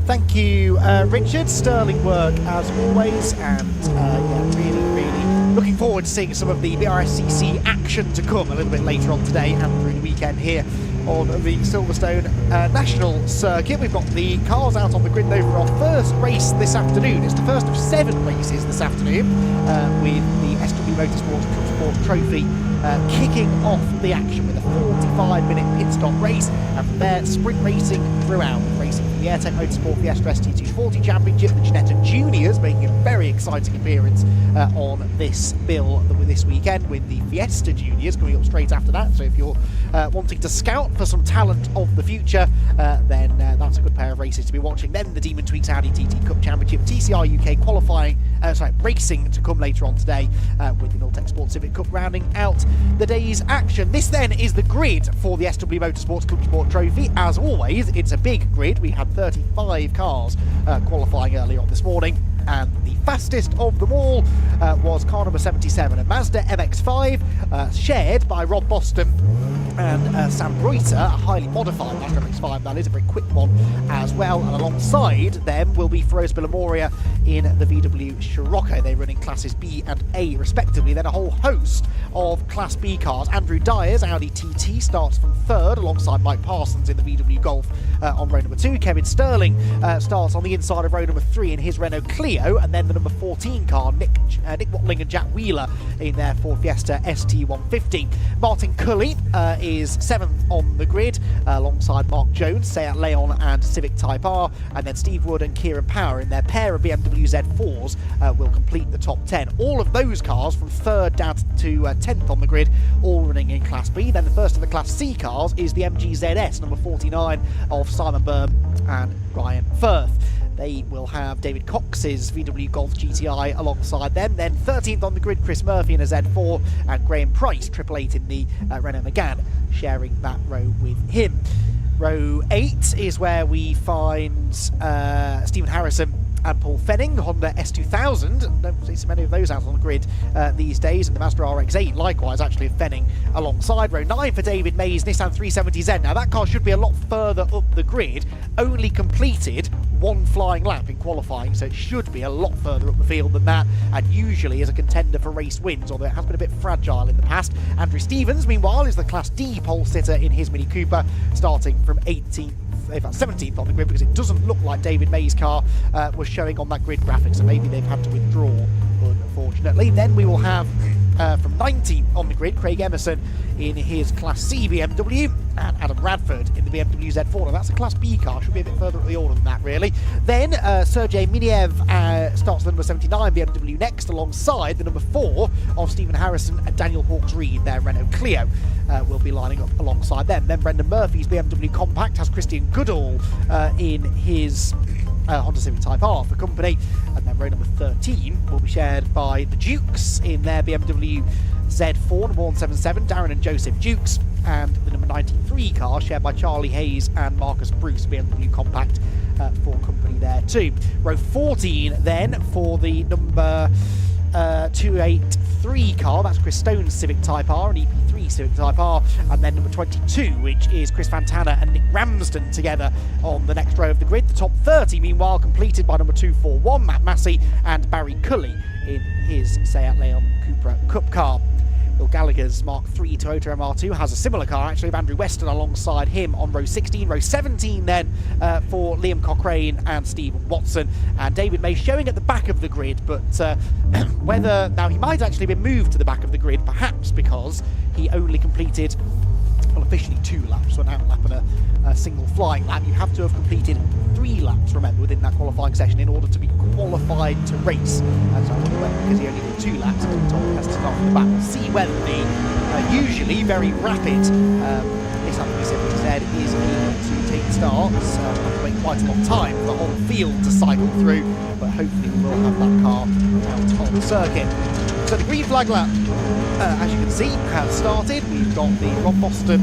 Thank you, Richard. Sterling work as always, and yeah, really looking forward to seeing some of the BRSCC action to come a little bit later on today and through the weekend here on the Silverstone National Circuit. We've got the cars out on the grid though for our first race this afternoon. It's the first of 7 races this afternoon with the SW Motorsports Clubsport Trophy kicking off the action with a 45-minute pit stop race, and from there sprint racing throughout, racing for the Airtech Motorsport Fiesta ST240 Championship. The Ginetta Juniors making a very exciting appearance on this bill this weekend, with the Fiesta Juniors coming up straight after that. So if you're wanting to scout for some talent of the future, then that's a good pair of races to be watching. Then the Demon Tweaks Audi TT Cup Championship, TCR UK qualifying, racing to come later on today, with the Miltech Sport Civic Cup rounding out the day's action. This then is the grid for the SW Motorsports Clubsport Trophy. As always, it's a big grid. We had 35 cars qualifying earlier on this morning, and the fastest of them all was car number 77, a Mazda MX-5, shared by Rob Boston and Sam Reuter, a highly modified Mazda MX-5, that is a very quick one as well. And alongside them will be Feroz Bilamoria in the VW Scirocco. They're running classes B and A respectively. Then a whole host of Class B cars. Andrew Dyer's Audi TT starts from 3rd alongside Mike Parsons in the VW Golf on row number 2. Kevin Sterling starts on the inside of row number 3 in his Renault Clio, and then the number 14 car, Nick Watling and Jack Wheeler in their Ford Fiesta ST150. Martin Cully is 7th on the grid alongside Mark Jones, Seat Leon and Civic Type R, and then Steve Wood and Kieran Power in their pair of BMW Z4s will complete the top 10. All of those cars from 3rd down to 10th on the grid, all running in Class B. Then the first of the Class C cars is the MG ZS, number 49 of Simon Byrne and Ryan Firth. They will have David Cox's VW Golf GTI alongside them. Then 13th on the grid, Chris Murphy in a Z4, and Graham Price, 888 in the Renault Megane, sharing that row with him. Row 8 is where we find Stephen Harrison and Paul Fenning, Honda S2000. Don't see so many of those out on the grid these days. And the Mazda RX-8, likewise, actually of Fenning alongside. Row 9 for David May's Nissan 370Z. Now, that car should be a lot further up the grid, only completed 1 flying lap in qualifying, so it should be a lot further up the field than that, and usually is a contender for race wins, although it has been a bit fragile in the past. Andrew Stevens, meanwhile, is the Class D pole sitter in his Mini Cooper, starting from 18th, in fact 17th on the grid, because it doesn't look like David May's car was showing on that grid graphic, so maybe they've had to withdraw, unfortunately. Then we will have from 19th on the grid, Craig Emerson in his Class C BMW, and Adam Radford in the BMW Z4. Now, that's a Class B car, should be a bit further up the order than that, really. Then Sergei Miniev starts the number 79 BMW next, alongside the number 4 of Stephen Harrison and Daniel Hawkes-Reed, their Renault Clio, will be lining up alongside them. Then Brendan Murphy's BMW Compact has Christian Goodall in his Honda Civic Type R for company, and then row number 13 will be shared by the Dukes in their BMW Z4, number 177, Darren and Joseph Dukes, and the number 93 car shared by Charlie Hayes and Marcus Bruce, BMW Compact for company there too. Row 14 then for the number 283 car, that's Chris Stone's Civic Type R and EP3 Civic Type R, and then number 22, which is Chris Fantana and Nick Ramsden together on the next row of the grid. The top 30, meanwhile, completed by number 241, Matt Massey and Barry Cully in his Seat Leon Cupra Cup car. Will Gallagher's Mark III Toyota MR2 has a similar car, actually, of Andrew Weston alongside him on row 16. Row 17 then for Liam Cochrane and Stephen Watson. And David May showing at the back of the grid, but whether... Now, he might actually be moved to the back of the grid, perhaps because he only completed, well, officially 2 laps, so an out lap and a single flying lap. You have to have completed 3 laps, remember, within that qualifying session in order to be qualified to race. And so I wonder whether, because he only did 2 laps, Tom has to start from the back. We'll see whether the usually very rapid Nissan 370Z is able to take starts. We'll have to wait quite a long time for the whole field to cycle through, but hopefully we will have that car out on the circuit. So the green flag lap, as you can see, has started. We've got the Rob Boston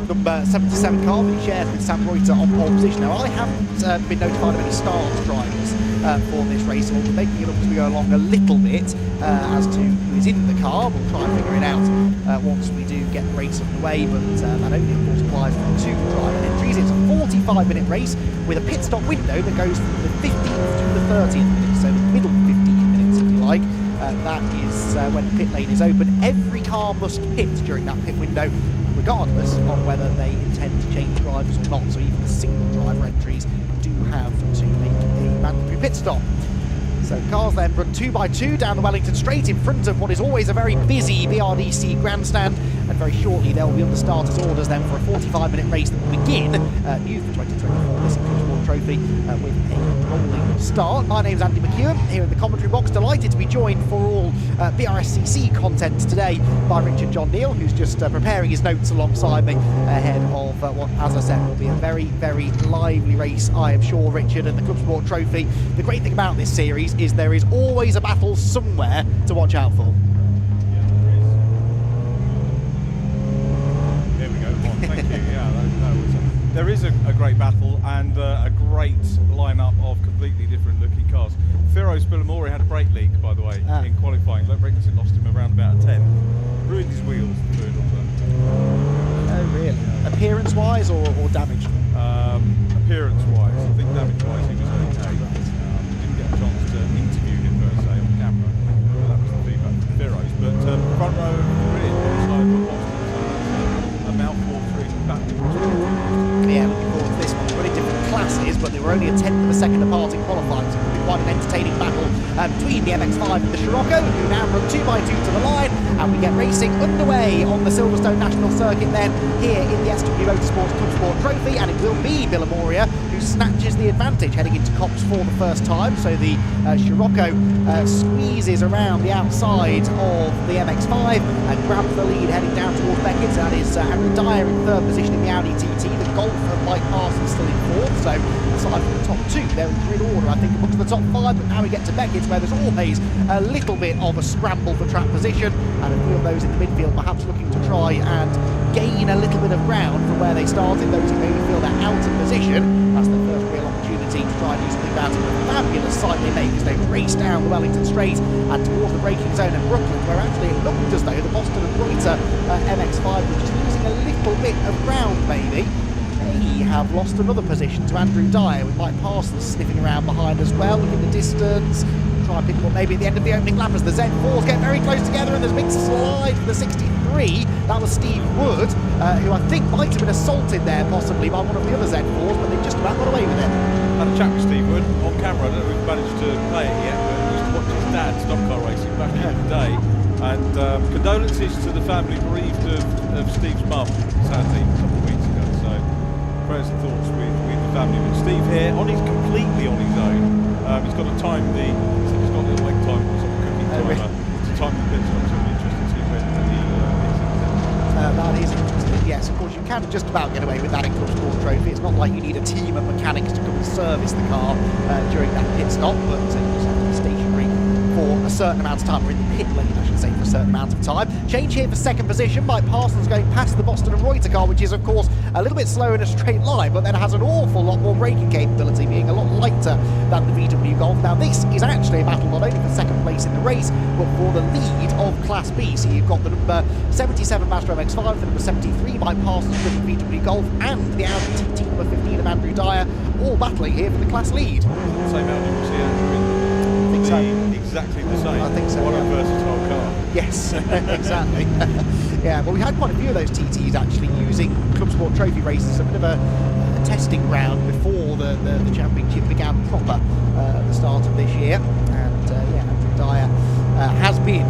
number 77 car that he shares with Sam Reuter on pole position. Now, I haven't been notified of any start drivers for this race, so we'll be making it up as we go along a little bit as to who is in the car. We'll try and figure it out once we do get the race underway, but that only, of course, applies for 2 driver entries. It's a 45-minute race with a pit stop window that goes from the 15th to the 30th minute, so the middle 15 minutes if you like. That is when the pit lane is open. Every car must pit during that pit window, regardless of whether they intend to change drivers or not. So even the single driver entries do have to make a mandatory pit stop. So cars then run 2 by 2 down the Wellington Straight in front of what is always a very busy BRDC grandstand, and very shortly they'll be under starters' orders then for a 45-minute race that will begin, new for 2024, this Clubsport Trophy, with a rolling start. My name's Andy McEwen, here in the commentary box, delighted to be joined for all BRSCC content today by Richard John Neal, who's just preparing his notes alongside me ahead of what, as I said, will be a very, very lively race, I am sure, Richard, and the Clubsport Trophy. The great thing about this series is there is always a battle somewhere to watch out for. Yeah, there is. There we go. Well, thank you. Yeah, there is a great battle and a great lineup of completely different looking cars. Firo's Billamori had a brake leak, by the way, in qualifying. Low braking lost him around about a 10. Ruined his wheels. Oh, really? Yeah. Appearance-wise or damage? Appearance-wise. I think damage-wise he was okay. Didn't get a chance to interview him per se on camera. That was the feedback from Firo's. But front row of the grid, inside the Boston, a mouthful through the back. Yeah, looking forward to this one. Very different classes, but they were only a tenth of a second apart in qualifying, so it will be quite an entertaining battle between the MX-5 and the Scirocco, who now run 2 by 2 to the line, and we get racing underway on the Silverstone National Circuit then, here in the SW Motorsports Clubsport Trophy, and it will be Billamori who snatches the advantage heading into Cops for the first time. So the Scirocco squeezes around the outside of the MX-5 and grabs the lead heading down towards Beckett. That is Andrew Dyer in third position in the Audi TT. The Golf of Mike Parsons still in fourth, so aside from the top two, they're in grid order, I think, amongst the top 5. But now we get to Beckett, where there's always a little bit of a scramble for track position, and a few of those in the midfield perhaps looking to try and gain a little bit of ground from where they started. Those who maybe feel they're out of position, that's their first real opportunity to try and do something about it. A fabulous sight they make as they race down the Wellington Straight and towards the braking zone at Brooklyn, where actually it looked as though the Boston and Reuter MX-5 were just losing a little bit of ground maybe. They have lost another position to Andrew Dyer, with Mike Parsons sniffing around behind as well, looking the distance, try and pick them up maybe at the end of the opening lap as the Z4s get very close together, and there's a big slide for the 63. That was Steve Wood, who I think might have been assaulted there possibly by one of the other Z4s, but they just about got away with it. Had a chat with Steve Wood on camera. I don't know if we've managed to play it yet, but I used to watch his dad stock car racing back in the day. And condolences to the family bereaved of Steve's mum, sadly, a couple of weeks ago. So prayers and thoughts with the family. But Steve here, completely on his own. He's got to time the, he's got a little wait time or something, cooking timer to time the pit stop. So I'm interested to see when he that is interesting. Yes, of course you can just about get away with that in Clubsport Trophy. It's not like you need a team of mechanics to come and service the car during that pit stop, but you just have to be stationary for a certain amount of time, or in the pit lane I should say, for a certain amount of time. Change here for second position. Mike Parsons going past the Boston and Reuter car, which is of course a little bit slower in a straight line, but then has an awful lot more braking capability, being a lot lighter than the VW Golf. Now this is actually a battle not only for second place in the race, but for the lead of Class B. So you've got the number 77 Mazda MX-5, the number 73 Mike Parsons with the VW Golf, and the Audi TT number 15 of Andrew Dyer, all battling here for the class lead. Same Audi you see Andrew in. So. Exactly the same. I think so. What a versatile car. Yes, exactly. Yeah, well, we had quite a few of those TTs actually using Clubsport Trophy races, a bit of a testing ground before the championship began proper at the start of this year. And yeah, Andrew Dyer has been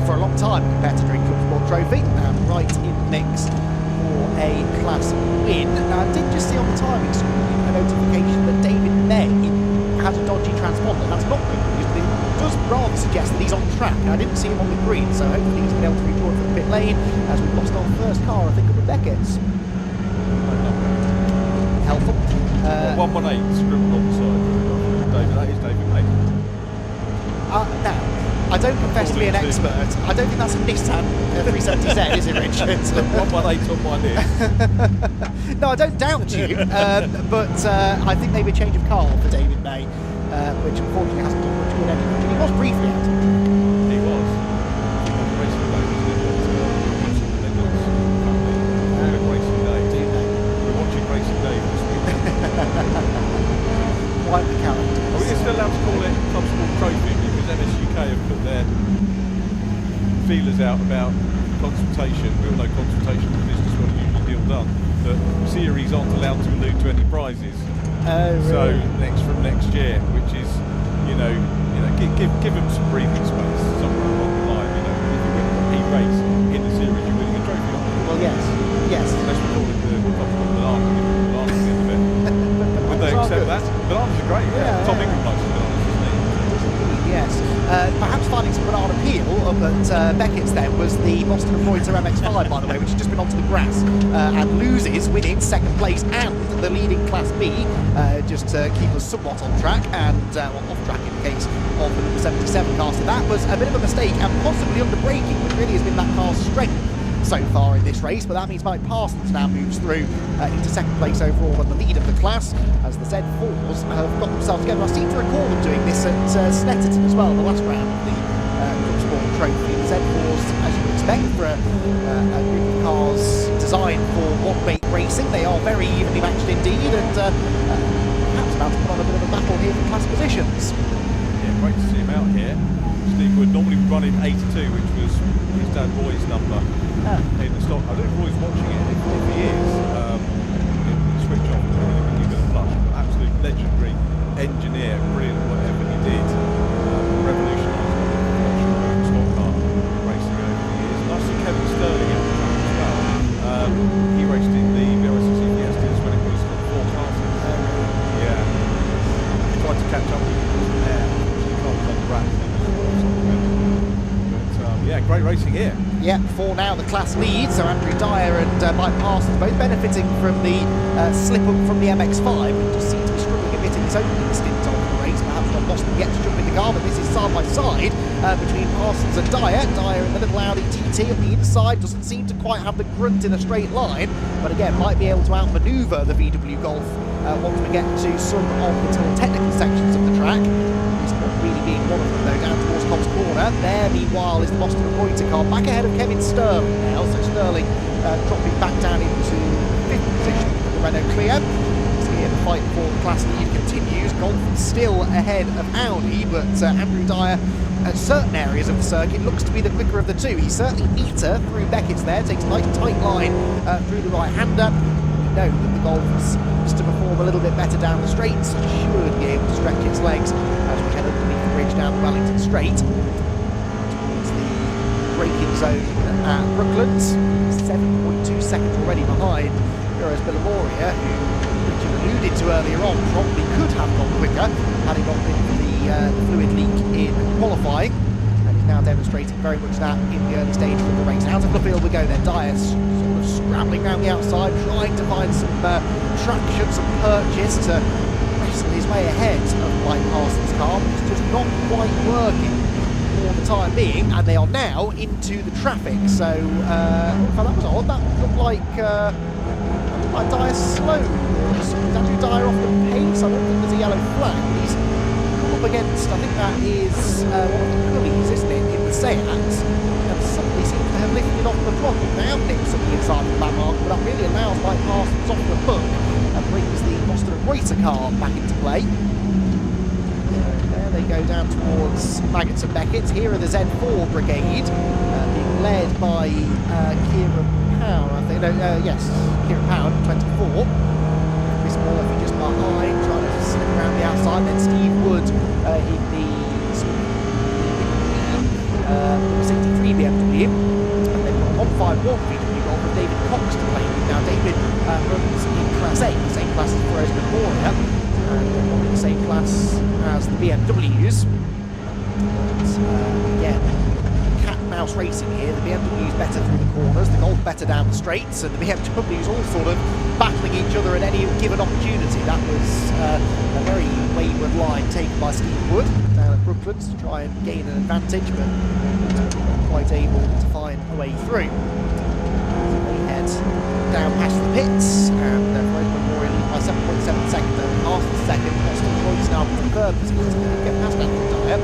for a long time a competitor in Clubsport Trophy, right in the mix for a class win. Now, I did just see on the timing screen a notification that David May has a dodgy transponder. That's not good news, but it does rather suggest that he's on track. I didn't see him on the green, so hopefully he's going to be able to rejoin from the pit lane, as we've lost our first car, I think, of the Beckett's. Helpful. 118 scribbled on the side. David, that is David May. Now, I don't confess to be an expert. I don't think that's a Nissan 370Z, is it, Richard? 118 on my list. No, I don't doubt you, but I think maybe a change of car for David May, which unfortunately hasn't done much good anyway. But he was briefly out. He was. He was racing day, wasn't it? Watching the Midlands family. Good racing day. We're watching racing day this week. Quite the character. Are we still allowed to call it Clubsport Trophy because MSUK have put their feelers out about consultation? We all know consultation with the business world usually deal done. That series aren't allowed to allude to any prizes. Really? So from next year, which is, give them some breathing space somewhere along the line. If you win a race in the series, you're winning a trophy. Well, yes. Unless we call it the Clubsport Banana, give it bananas at the end of it. Would they accept that? Bananas are great. Yeah. Tom Ingram likes the bananas, doesn't he? Yes. Perhaps finding some banana peel up at Beckett's then was the Boston and Reuter MX-5, by the way, which has just been onto the grass and loses, winning second place and the leading Class B, just to keep us somewhat on track and off track in the case of the number 77 car. So that was a bit of a mistake and possibly under braking, which really has been that car's strength so far in this race, but that means Mike Parsons now moves through into second place overall and the lead of the class as the Z4s have got themselves together. I seem to recall them doing this at Snetterton as well, the last round of the Clubsport Trophy. The Z4s, as you would expect for a group of cars designed for one-weight racing, they are very evenly matched indeed and perhaps about to put on a bit of a battle here for class positions. Yeah, great to see him out here. Steve would normally run in 82, which was his dad Roy's number in the stock. I don't know if Roy's watching it. If he is, switch off to really give it a flush. Absolute legendary engineer, brilliant whatever he did. Revolutionised the stock car racing over the years. And I see Kevin Sterling out the track as well. He raced in the BRSCC Fiestas when it was 4 classes. Yeah. Tried to catch up with him there. He can't on the rack. Yeah, great racing here. Yeah, for now the class lead, so Andrew Dyer and Mike Parsons both benefiting from the slip up from the MX-5, who just seems to be struggling a bit in his opening stint of the race. Perhaps not Boston yet to jump in the car, but this is side by side between Parsons and Dyer. Dyer in the little Audi TT on the inside doesn't seem to quite have the grunt in a straight line, but again might be able to outmaneuver the VW Golf once we get to some of the more technical sections of the track. It's not really being one of them though, down towards Cobb's Corner. There, meanwhile, is the Boston and Reuter car back ahead of Kevin Sterling now, so Sterling dropping back down into 5th position for the Renault Clio. So here the fight for the class lead continues. Golf still ahead of Audi, but Andrew Dyer at certain areas of the circuit looks to be the quicker of the two. He's certainly neater through Beckett's there, takes a nice tight line through the right-hander. We know that the Golf's just to perform a little bit better down the straights should be able to stretch its legs as we head underneath the bridge down the Wellington Straight. Towards the braking zone at Brooklands, 7.2 seconds already behind Heroes Villamoria, who Richard alluded to earlier on probably could have gone quicker had he not been for the fluid leak in qualifying, and he's now demonstrating very much that in the early stages of the race. Out of the field we go then. Dyer sort of scrambling around the outside, trying to find some traction, some purchase to wrestle his way ahead of Mike Parsons' car, but it's just not quite working for the time being, and they are now into the traffic. So, that was odd. That looked like Dyer slow. Is Andrew Dyer off the pace? I don't think there's a yellow flag, but he's come up against, I think that is one of the pulleys, isn't it, in the Seat, and suddenly seems to have lifted off the throttle. Now nips on the inside of the back mark, but that really allows Mike Parsons off the hook and brings the Boston and Reuter car back into play. So there they go down towards Maggots and Beckett's. Here are the Z4 Brigade, being led by Kieran Power, I think. Kieran Power, 24. Chris Murphy just behind, trying to slip around the outside. Then Steve Wood in the 63 BMW. And then 151 VW Golf with David Cox to play with. Now David runs in Class A, the same class as Heroes Villamoria, and in the same class as the BMWs. But again, cat-mouse racing here. The BMW's better through the corners, the Golf better down the straights, and the BMW's all sort of battling each other at any given opportunity. That was a very wayward line taken by Steve Wood down at Brooklands to try and gain an advantage, but ultimately not quite able to find a way through. So they head down past the pits, and Heroes Villamoria lead by 7.7 seconds. Parsons second, Boston Reuter now in third position to get past Andrew Dyer.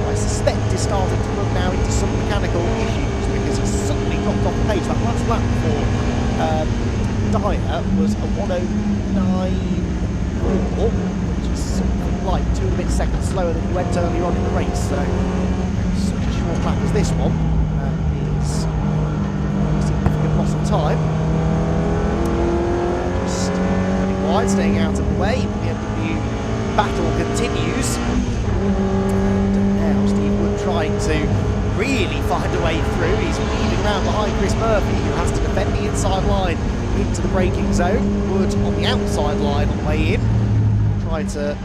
I suspect he's starting to run now into some mechanical issues because he's suddenly dropped off the pace. That last lap for Dyer was a 109.1, slower than he went earlier on in the race. So such a short lap as this one is a significant loss of time. Just running wide, staying out of the way. The end battle continues. And now Steve Wood trying to really find a way through. He's weaving around behind Chris Murphy, who has to defend the inside line into the braking zone. Wood on the outside line on the way in. Try to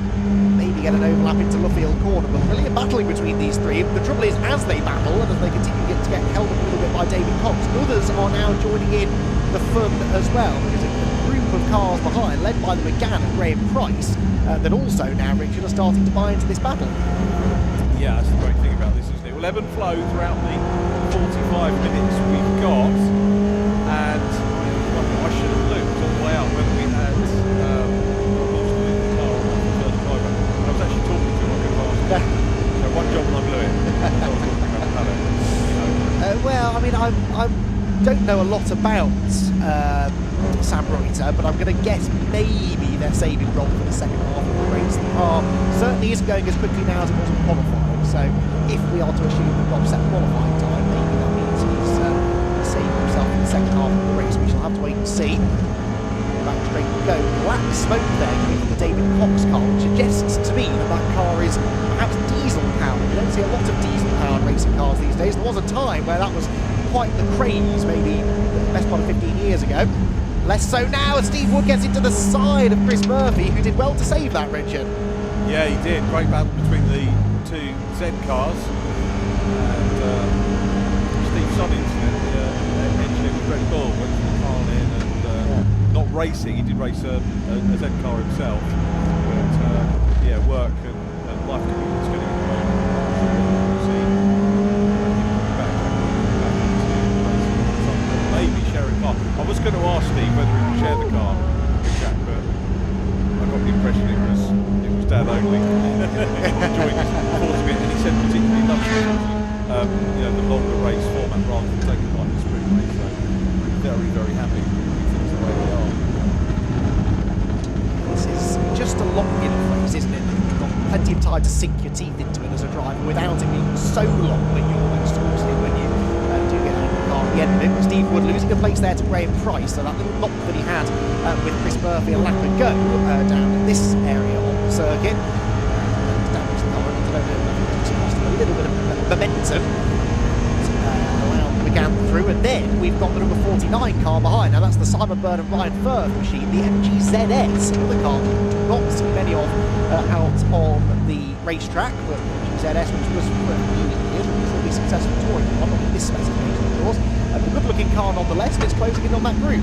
maybe get an overlap into Luffield corner, but brilliant battling between these three. The trouble is, as they battle and as they continue to get held up a little bit by David Cox, others are now joining in the fun as well, because a group of cars behind, led by the McGann and Graham Price, that also now, Richard, are starting to buy into this battle. Yeah, that's the great thing about this, isn't it? We'll ebb and flow throughout the 45 minutes we've got, and I should have looked on the way out whether we had I was actually talking to him, I could have asked. So one job and I blew it. Well, I mean, I don't know a lot about Sam Reuter, but I'm going to guess maybe they're saving Rob for the second half of the race. The car certainly isn't going as quickly now as it was in qualifying, so if we are to assume that Rob set qualifying time, maybe that means he's saving himself in the second half of the race. We shall have to wait and see. Back straight we go. Black smoke there coming from the David Cox car, which suggests to me that that car is perhaps diesel powered. We don't see a lot of diesel powered racing cars these days. There was a time where that was quite the craze, maybe the best part of 15 years ago. Less so now as Steve Wood gets into the side of Chris Murphy, who did well to save that, Richard. Yeah, he did. Great battle between the two Z cars. And Steve Sonnings, the engineer with Red Bull, went to the car in and not racing. He did race a Z car himself. But yeah, work and life commitments getting in the way. We'll see back into maybe sharing car. I was going to ask Steve whether he would share the car with Jack, but I got the impression it was dad only. Enjoying his sports bit, and he said particularly loves the longer race format rather than taking part in the sprint race. So very, very happy with things the way they are. This is just a long enough race, isn't it? You've got plenty of time to sink your teeth into it as a driver without it being so long when you're almost towards it, when you do get out of the car at the end of it. But Steve Wood losing a place there to Graham Price, so that little knock that he had with Chris Murphy a lap ago down in this area on the circuit. Damaged the car, I don't know, I think it's lost a little bit of momentum. Allowed McGann through, and then we've got the number 49 car behind. Now that's the Simon Byrne and Ryan Firth machine, the MGZS, another car not seen many of out on the racetrack, but MGZS, which was for many years, a reasonably successful touring car, not in this specification of course. A good-looking car nonetheless, and it's closing in on that group.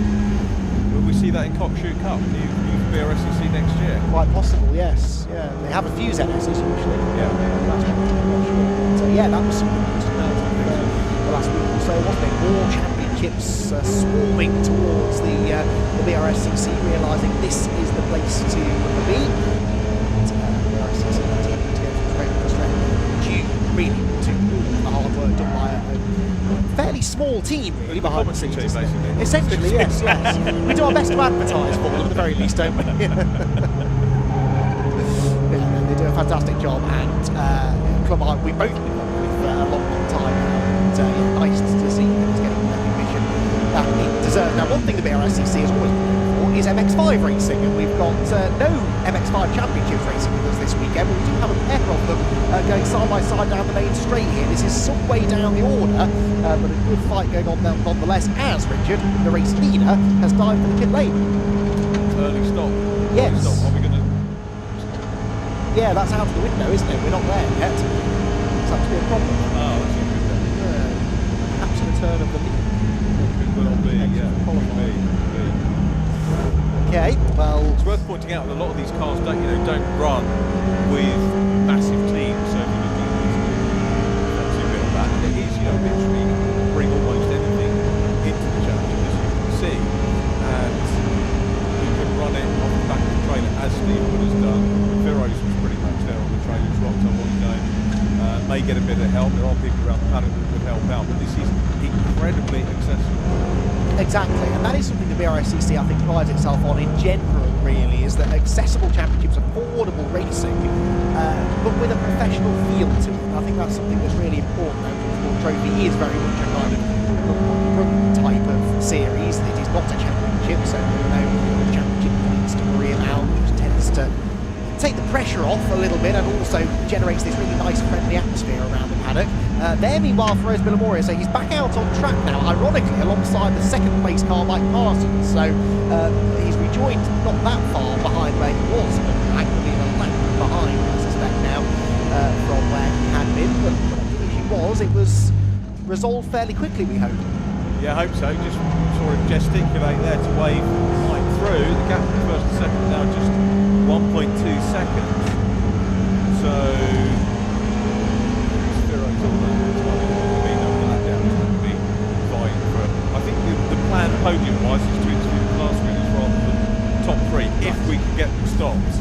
Will we see that in Cockshoot Cup, new BRSCC next year? Quite possible, yes. Yeah, they have a few ZSs usually. Yeah. That's one I'm not sure. So yeah, that was something news to know the last week or so, wasn't it? More championships swarming towards the BRSCC, realising this is the place to be. BRSCC continuing to go from strength to strength, due really to the hard work done by a fairly small team, really, behind the scenes. Basically. Essentially, yes, yes. We do our best to advertise for them at the very least, don't we? Yeah, they do a fantastic job, and Club we've both been involved with a long time now, and nice to see that it's getting the recognition that it deserves. Now, one thing the BRSCC has always been for is MX5 racing, and we've got no MX5 championships racing with us this weekend, but we do have a pair of them going side by side down the main straight here. This is some way down the order, but a good fight going on nonetheless, as Richard, the race leader, has dived for the pit lane. Early stop. Yes. Early stop. Are we going to... Yeah, that's out of the window, isn't it? We're not there yet. It's up to be a problem. Oh, that's not good then. Perhaps a return of the lead. Could well be, yeah. Could be. Okay, well... It's worth pointing out that a lot of these cars don't run with massive teams, so if you're looking at this, that's a bit of that. And it is, literally bring almost anything into the championship, as you can see, and you can run it off the back of the trailer, as Steve Wood has done. Firos was pretty much there on the trailer, he's rocked up on his own. May get a bit of help, there are people around the paddock that could help out, but this is incredibly accessible. Exactly, and that is something the BRSCC, I think, prides itself on in general, really, is that accessible championships, affordable racing, but with a take the pressure off a little bit, and also generates this really nice friendly atmosphere around the paddock. There, meanwhile, for Rose Billamore, so he's back out on track now, ironically, alongside the second place car, Mike Parsons. So he's rejoined not that far behind where he was, but actually a lap behind, I suspect now, from where he had been. But whatever it was resolved fairly quickly, we hope. Yeah, I hope so. Just saw him gesticulate there to wave right through. The gap from first and second now just 1.2 seconds. So Spiro's on I think the plan podium-wise is to interview the class winners rather than top three, if we can get them stopped.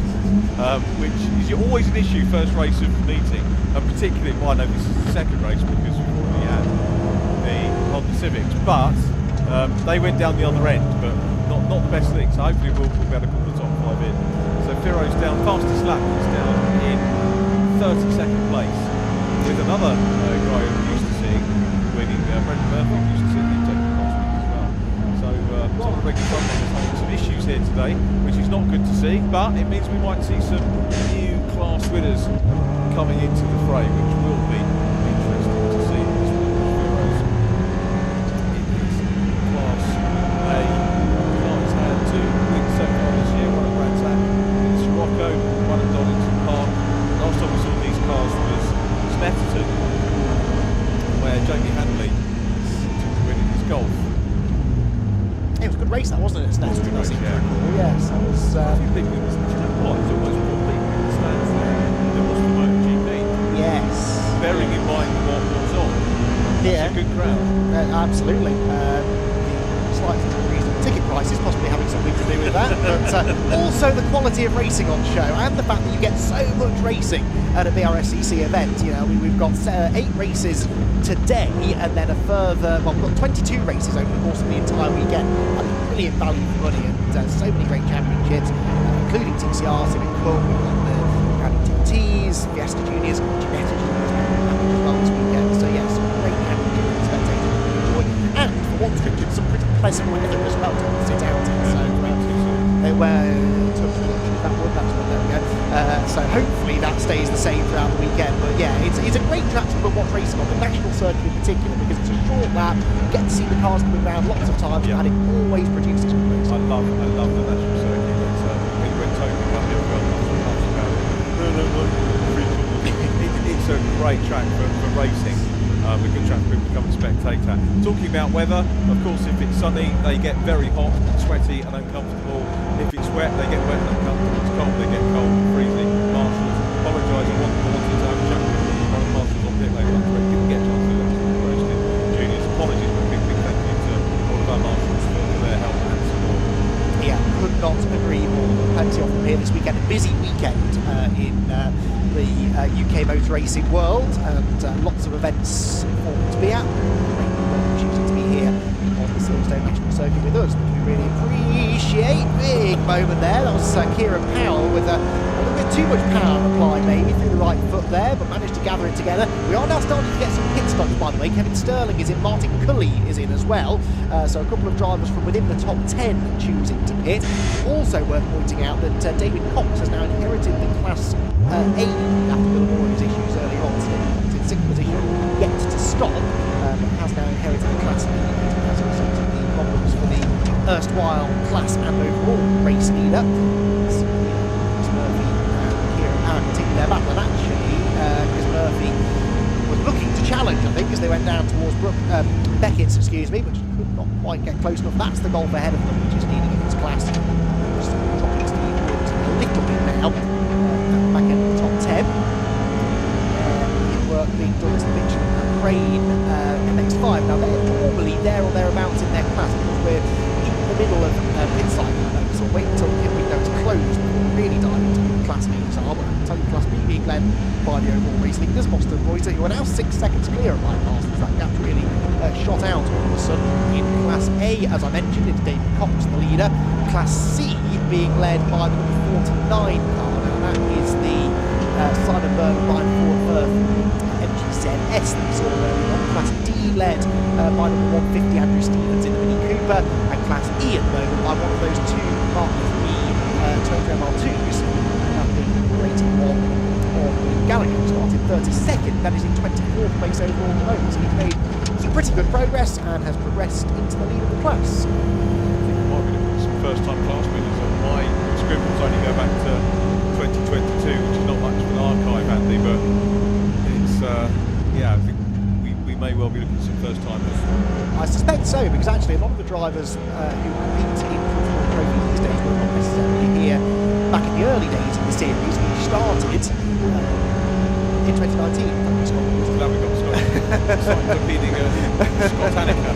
Which is always an issue first race of the meeting, and particularly, well, I know this is the second race because we've already had the Honda Civics, but they went down the other end, but not the best thing, so hopefully we'll be able to call the top five in. So Firo's down, fastest lap, he's down in 32nd place, with another guy who we're used to seeing winning, Brendan Murphy, who used to see him taking last week as well. So some of the regular front runners having some issues here today, which is not good to see, but it means we might see some new class winners coming into the fray, which will be interesting to see. Firo's in his class A. He's had 2 wins so far this year, one at Brands Hatch in Sirocco, one at Donington Park. Last time we saw these cars was Snetterton, where Jamie Hanley took the win in his Golf. It was a good race, that wasn't it? Snetterton, I think. Yes, that was. A few people in the stands. Do you know what? There's almost more people in the stands there than there was for MotoGP. Yes. Bearing in mind what was on. Yeah. It's a good crowd. Absolutely. The slightly reasonable ticket prices possibly having something to do with that, but also the quality of racing on show and the fact that you get so much racing at a BRSCC event. You know, we've got 8 races today, and then a further, well, we've got 22 races over the course of the entire weekend. I think brilliant value for money, and so many great championships, including TCR, Civic Cup, we've got the Rally TTs, Fiesta Juniors, Ginetta Juniors, as well this weekend. So yes, great championships spectators can enjoy, and for once, Richard, some pretty pleasant weather as well to sit out in. So they were that one, that's one, there we go. So hopefully that stays the same throughout the weekend. But yeah, it's a great track to watch racing on, the national circuit in particular, because it's a short lap, you get to see the cars coming around lots of times, and it always produces good racing. I love the national circuit. It's when Tony come here, it's a great track for racing. A good track for people to come and spectator. Talking about weather, of course, if it's sunny, they get very hot and sweaty and uncomfortable. If it's wet, they get wet and uncomfortable. If it's cold, they get cold and freezing. Marshals apologise. I wanted to have a chat with one of the marshals on pit lane. Didn't get a chance to do that. Roasted Juniors. Apologies, but big thank you to all of our marshals for their help and support. Yeah, could not agree more. Plenty of them here this weekend. A busy weekend in the UK motor racing world, and lots of events for them to be at. Choosing to be here on the Silverstone National Circuit with us, which we really appreciate. Big moment there. That was Kieran Powell with a little bit too much power applied maybe through the right foot there, but managed to gather it together. We are now starting to get some pit stops, by the way. Kevin Sterling is in, Martin Cully is in as well. So a couple of drivers from within the top 10 choosing to pit. Also worth pointing out that David Cox has now inherited the Class A after Billamore's issues earlier on. So in 6th position, yet to stop, but has now inherited the Class B as a result of the problems for the erstwhile Class and overall race leader. Chris Murphy and Kieran Powell continue their battle, and actually Chris Murphy was looking to challenge, I think, as they went down towards Beckett's, excuse me, but could not quite get close enough. That's the golf ahead of them, which is leading in his class. Just dropping Steve Woods a little bit now, back in the top 10. Work being done to Mitchell and Crane MX-5. Now they're normally there or thereabouts in their class, because we're in the middle of pit cycle, I know, so wait until the pit window's closed before we really dive into who the class leaders are. But I can tell you Class B being led by the overall race leaders, Boston Reuter, who are now 6 seconds clear of Mike Parsons. That gap's really shot out all of a sudden. In Class A, as I mentioned, it's David Cox, the leader. Class C being led by the number 49 car. Now that is the Simon Byrne and Ryan Ford Firth MG7S that we saw earlier on. Class D led by number 150 Andrew Stevens in the Mini Cooper, and Class E at the moment by one of those two Mark III Toyota MR2s that is in 24th place overall at the moment. So he's made some pretty good progress and has progressed into the lead of the class. I think we might be looking at some first-time class winners. My scribbles only go back to 2022, which is not much of an archive, Andy, but it's, yeah, I think we may well be looking at some first-timers. I suspect so, because actually a lot of the drivers who compete in Clubsport Trophy these days were not necessarily here back in the early days of the series, which started in 2019. Glad we got Scott competing Scott Haneker.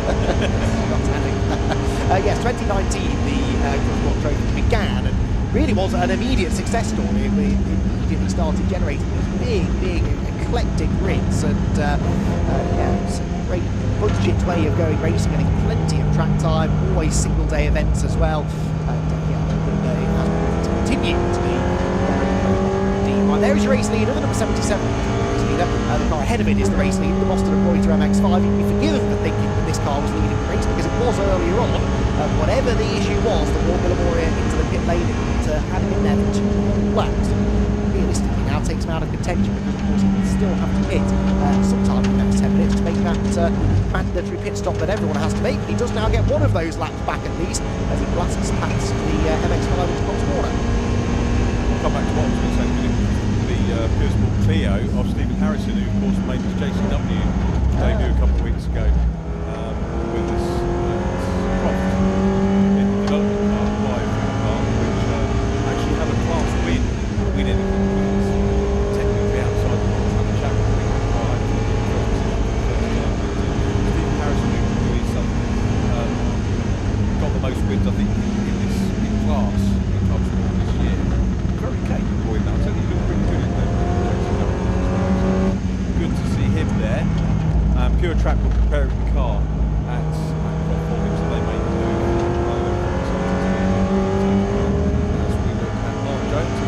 Scott Haneker. Yes, 2019 the Clubsport Trophy began and really was an immediate success story. We immediately started generating these big eclectic grids, and yeah, it's a great budget way of going racing, getting plenty of track time, always single day events as well. And yeah, it has to continue to be very right, there is your race leader, the number 77 race leader. The car ahead of it is the race leader, the Boston and Reuter MX-5. You'd be forgiven for thinking that this car was leading the race, because it was earlier on. Whatever the issue was, the brought Villamoria into the pit lane and had him in there for 2 whole laps. Realistically now takes him out of contention, because of course he will still have to pit sometime in the next 10 minutes to make that mandatory pit stop that everyone has to make. He does now get one of those laps back at least as he blasts past the MX-5 into Cox Corner. We'll come back to what I was going to say, the Pure Sport Clio of Stephen Harrison, who of course made his JCW debut a couple of weeks ago with this Croft in the development car, car, which actually had a class win anything, was technically outside the Montana Championship. Stephen Harrison, who is got the most wins, I think, in class in Clubsport this year. Very capable in that. So he looked pretty good in the good to see him there. Pure Track will prepare the car at Croft for him, so they may move. As we look at Mark Jones,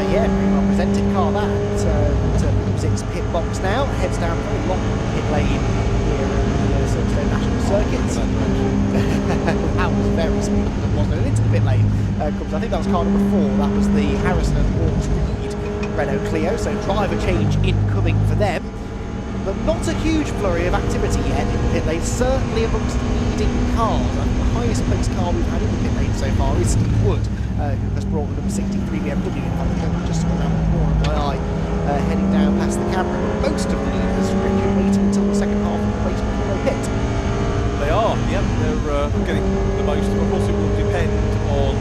Yeah, very well presented car that. To leaves its pit box now, heads down a very long pit lane here at the Silverstone National Circuit. That was very smooth, wasn't it? Into the pit lane comes, I think that was car number 4. That was the Harrison and Walt Reed Renault Clio. So driver change incoming for them. But not a huge flurry of activity yet in the pit lane, certainly amongst leading cars. I think the highest placed car we've had in the pit lane so far is Steve Wood, who has brought the number 63 BMW in. I just saw around the corner of my eye, heading down past the camera. But most of the leaders are waiting until the second half of the race before they pit. They are, yep, they're getting the most. Of course, it will depend on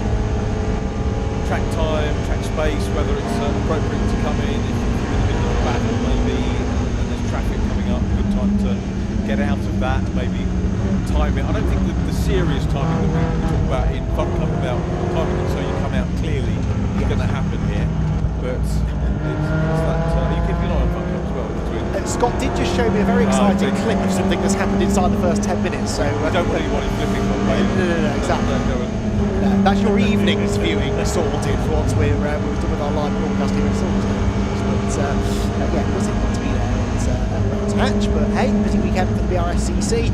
track time, track space, whether it's appropriate to come in if you're in the middle of a battle, maybe, and there's traffic coming up, good time to get out of that, and maybe time it. I don't think that the serious timing that we talk about in Fun Club about timing it so you come out clearly is going to happen here, but it's that, you keep an eye on Fun Club as well. Scott did just show me a very exciting clip of something that's happened inside the first 10 minutes, so... I don't really want it flipping one way. No, exactly. That's your evening's viewing sorted for once we're done with our live broadcast here in Silverstone. But yeah, was it not to be there? It's a match, but hey, busy weekend for the BRSCC.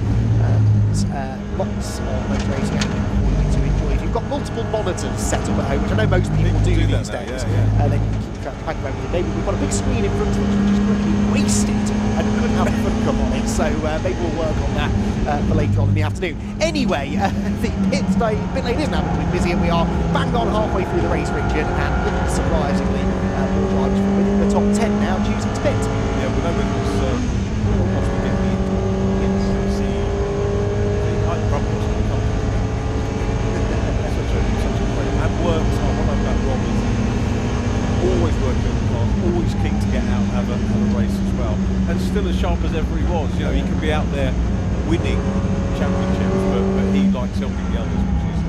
Lots of motor racing action for you to enjoy. If you've got multiple monitors set up at home, which I know most people do these days, then you can keep track of everything. Maybe we've got a big screen in front of us which is currently wasted and could have a Fun Cup on it, so maybe we'll work on that for later on in the afternoon. Anyway, the pit lane is now becoming busy, and we are bang on halfway through the race, Richard, and unsurprisingly, more drivers from within the top 10 now choosing to pit. Yeah, we know it was possibly getting and works hard. What about Rob is always working on the car, always keen to get out and have a race as well, and still as sharp as ever he was. You know, he can be out there winning championships, but he likes helping the others, which is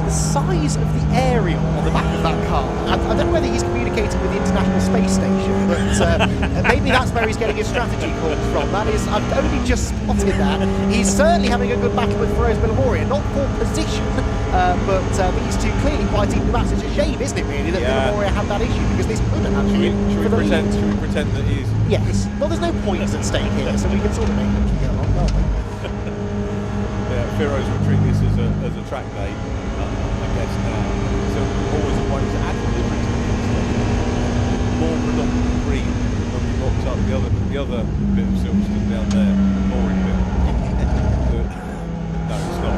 the size of the aerial on the back of that car. I don't know whether he's communicating with the International Space Station, but maybe that's where he's getting his strategy calls from. That is, I've only just spotted that. He's certainly having a good battle with Feroz Villamoria, not for position, but these two clearly fighting the match. It's a shame, isn't it, really, that Villamoria had that issue, because this could have actually... Should we pretend that he is? Yes. Well, there's no points at stake here, so we can sort of make them go along, can't we? Yeah, Feroz will treat this as a track day, I guess now. So always a way to add the difference. More predominant the other bit of Silverstone down there, boring bit. No, it's not.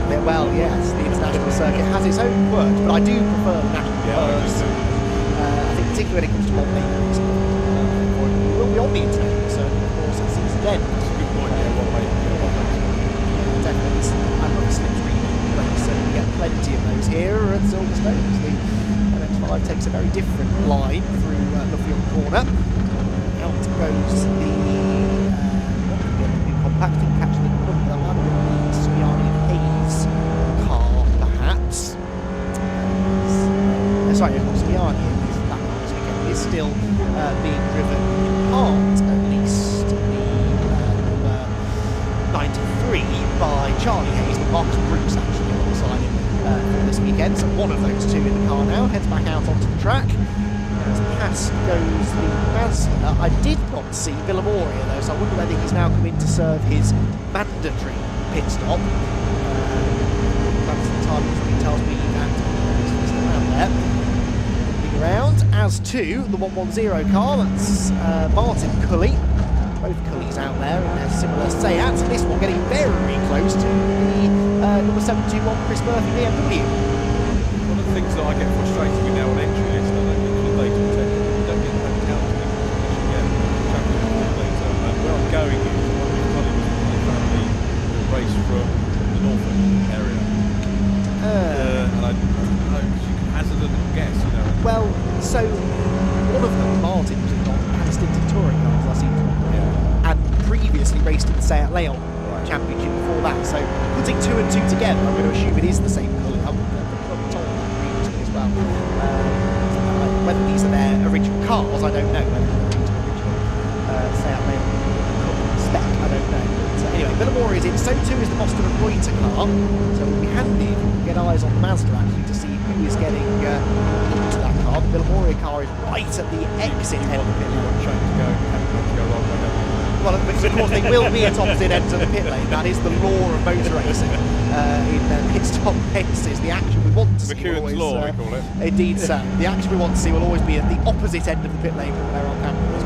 Yeah, well, yes, the international circuit has its own quirks, but I do prefer the national quirks. I think particularly when it comes to modern racing, we will be on the international circuit, of course, at season end. That's a good point. Yeah, what makes Definitely. I love a slipstream race, so we get plenty of those here at Silverstone. The MX-5 takes a very different line through Luffield Corner. Out goes the compacting catch the Smiani Hayes car, perhaps. Sorry, of course, Smiani is still being driven in part, at least, the 93 by Charlie Hayes, but Marcus Bruce actually alongside him for this weekend. So one of those two in the car now heads back out onto the track. As past goes the Mazda. I did not see Villamoria though, so I wonder whether he's now come in to serve his mandatory pit stop. That's the time he tells me that he's still out there. Moving around, as to the 110 car, that's Martin Cully. Both Cullys out there in their similar Seats. This one getting very close to the number 721 Chris Murphy BMW. One of the things that I get frustrated with now on entry lists, I don't think they can take it. You don't get that count to again. Where I'm going is one of the colleagues family that race from the Norfolk area. And I don't know, because you can hazard a little guess, you know. Well, so one of them, Martin, was in had a stint in touring cars, I seem to remember. And previously raced in the Seat Leon Championship before that. So putting two and two together, I'm going to assume it is the same colour. I'm told that previously as well. Whether these are their original cars, I don't know. Whether they're original Seat Leon spec, I don't know. But anyway, Villamoria is in. So too is the Boston and Reuter car. So it will be handy if we can get eyes on the Mazda actually to see who is getting into that car. The Villamoria car is right at the exit end of the pit lane. Well, because of course they will be at opposite ends of the pit lane. That is the law of motor racing in pit stop races. The action we want to see McEwen's always, law, we call it. Indeed, so the action we want to see will always be at the opposite end of the pit lane from where our camera is.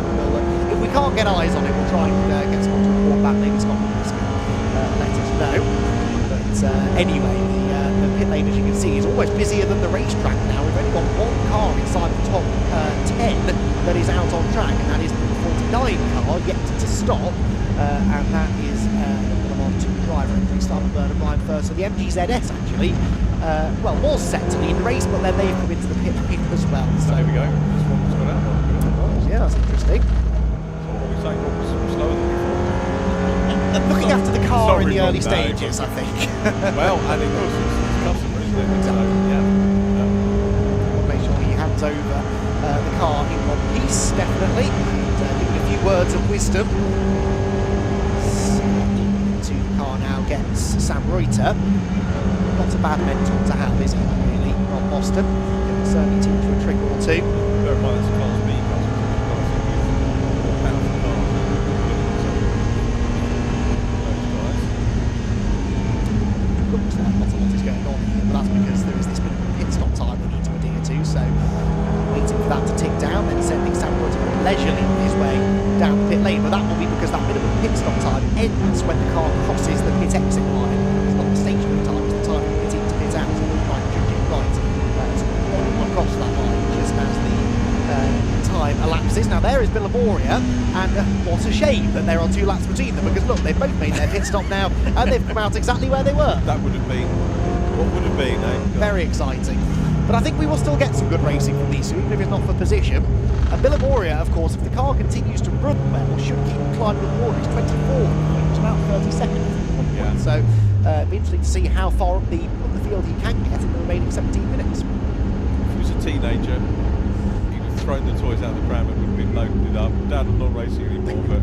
If we can't get eyes on it, we'll try and get someone to report back. Maybe Scott will let us know. But anyway, the pit lane, as you can see, is almost busier than the racetrack now. We've only got one car inside the top 10 that is out on track, and that is the 49 car yet to stop, and that is the Le Mans 2 driver, entry Simon Burnham line first. So the MGZS actually, well, was set to lead the race, but then they've come into the pit lane as well. So there we go. This one's got out. Yeah, that's interesting. So what we say, what was slower than before? Looking after the car in the early stages, I think. Well, and it was it's customer, isn't it? So, yeah. We'll make sure he hands over the car in one piece, definitely. And giving a few words of wisdom. Into the car now gets Sam Reuter. Not a bad mentor to have, is he, really, Rob Boston? Can certainly teach you a trick or two. Bear in mind, it's a Class B car, so more powerful cars. Looks like not a lot is going on here, but that's because there is this bit of a pit stop time we need to adhere to, so waiting for that to tick down, then sending Sam Reuter leisurely on his way down the pit lane, but that will be because that minimum pit stop time ends when the car crosses the pit exit line. It's not the stationary time, it's the time of pit in to pit out, so we'll try and judge it right across that line just as the time elapses. Now there is Villamoria, and what a shame that there are 2 laps between them, because look, they've both made their pit stop now and they've come out exactly where they were. That would have been, what would have been, eh? Very exciting. But I think we will still get some good racing from these two, even if it's not for position. And Villamoria, of course, if the car continues to run well, should keep climbing the water. He's 24, which is about 30 seconds. Yeah. So it'll be interesting to see how far up the field he can get in the remaining 17 minutes. If he was a teenager, he'd have thrown the toys out of the pram and would have been loaded up. Dad, I'm not racing anymore, but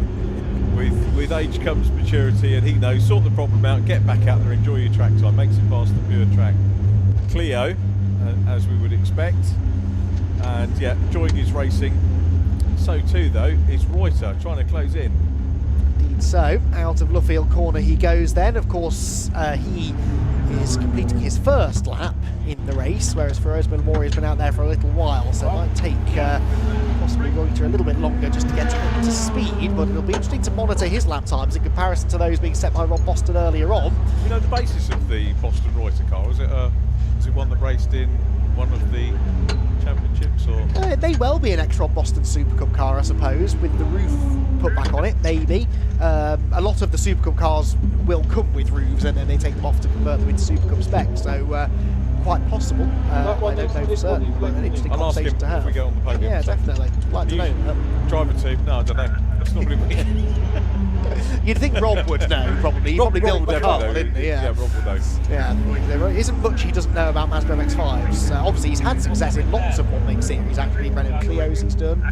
with age comes maturity, and he knows, sort the problem out, get back out there, enjoy your track time, makes it past the pure track. Cleo, as we would expect, and yeah, enjoying his racing. So too, though, is Reuter trying to close in. Indeed so. Out of Luffield Corner he goes then. Of course, he is completing his first lap in the race, whereas for Rosemary Mori has been out there for a little while, so it might take possibly Reuter a little bit longer just to get up to speed, but it'll be interesting to monitor his lap times in comparison to those being set by Rob Boston earlier on. You know the basis of the Boston Reuter car? Was it one that raced in one of the championships, or? It may well be an ex-Rob Boston Super Cup car, I suppose, with the roof put back on it, maybe. A lot of the Super Cup cars will come with roofs and then they take them off to convert them into Super Cup specs, so quite possible. I don't know for certain, but an interesting conversation to have. If we go on the podium. Yeah, definitely. I'd like to know. Driver team? No, I don't know. That's normally me. You'd think Rob would know, probably. He probably built the car, didn't he? Yeah, Rob will know. Yeah, there isn't much he doesn't know about Mazda MX-5s. Obviously, he's had success in lots of one-make series, actually. Renault Clios he's done.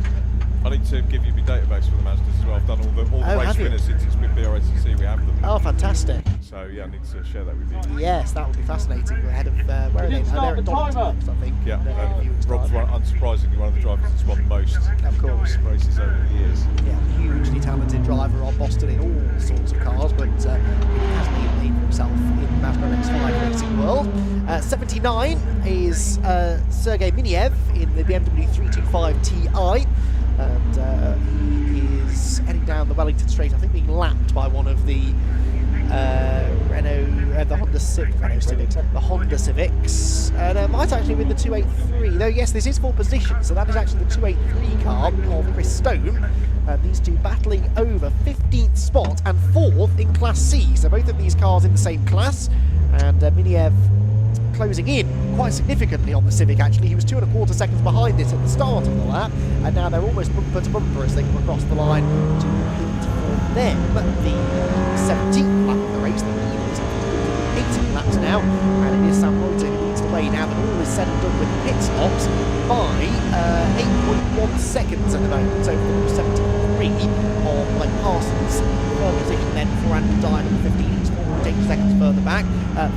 I need to give you my database for the Mazdas as well. I've done all the race winners since it's been BRSCC. We have them. Oh, fantastic. So, yeah, I need to share that with you. Yes, that would be fascinating. Ahead of, where are they? They're at Donington, I think. Yeah, Rob's unsurprisingly one of the drivers that's won most races over the years. Yeah, hugely talented driver on Boston in all sorts of cars, but he has made a name for himself in the Mazda MX-5 racing world. 79 is Sergei Miniev in the BMW 325 Ti. And he is heading down the Wellington Straight, I think being lapped by one of the Honda Civics, and it might actually win the 283. Though yes, this is for position, so that is actually the 283 car of Chris Stone. These two battling over 15th spot and 4th in Class C. So both of these cars in the same class, and Miniev closing in quite significantly on the Civic. Actually, he was 2.25 seconds behind it at the start of the lap, and now they're almost bumper to bumper as they come across the line to compete for them the 17th lap of the race. The lead is 18 laps now, and it is Sam Reuter who leads the way now that all is said and done with pit stops by 8.1 seconds at the moment. So for 73 on Mike Parsons, third position then for Andrew Dyer on 15. 8 seconds further back.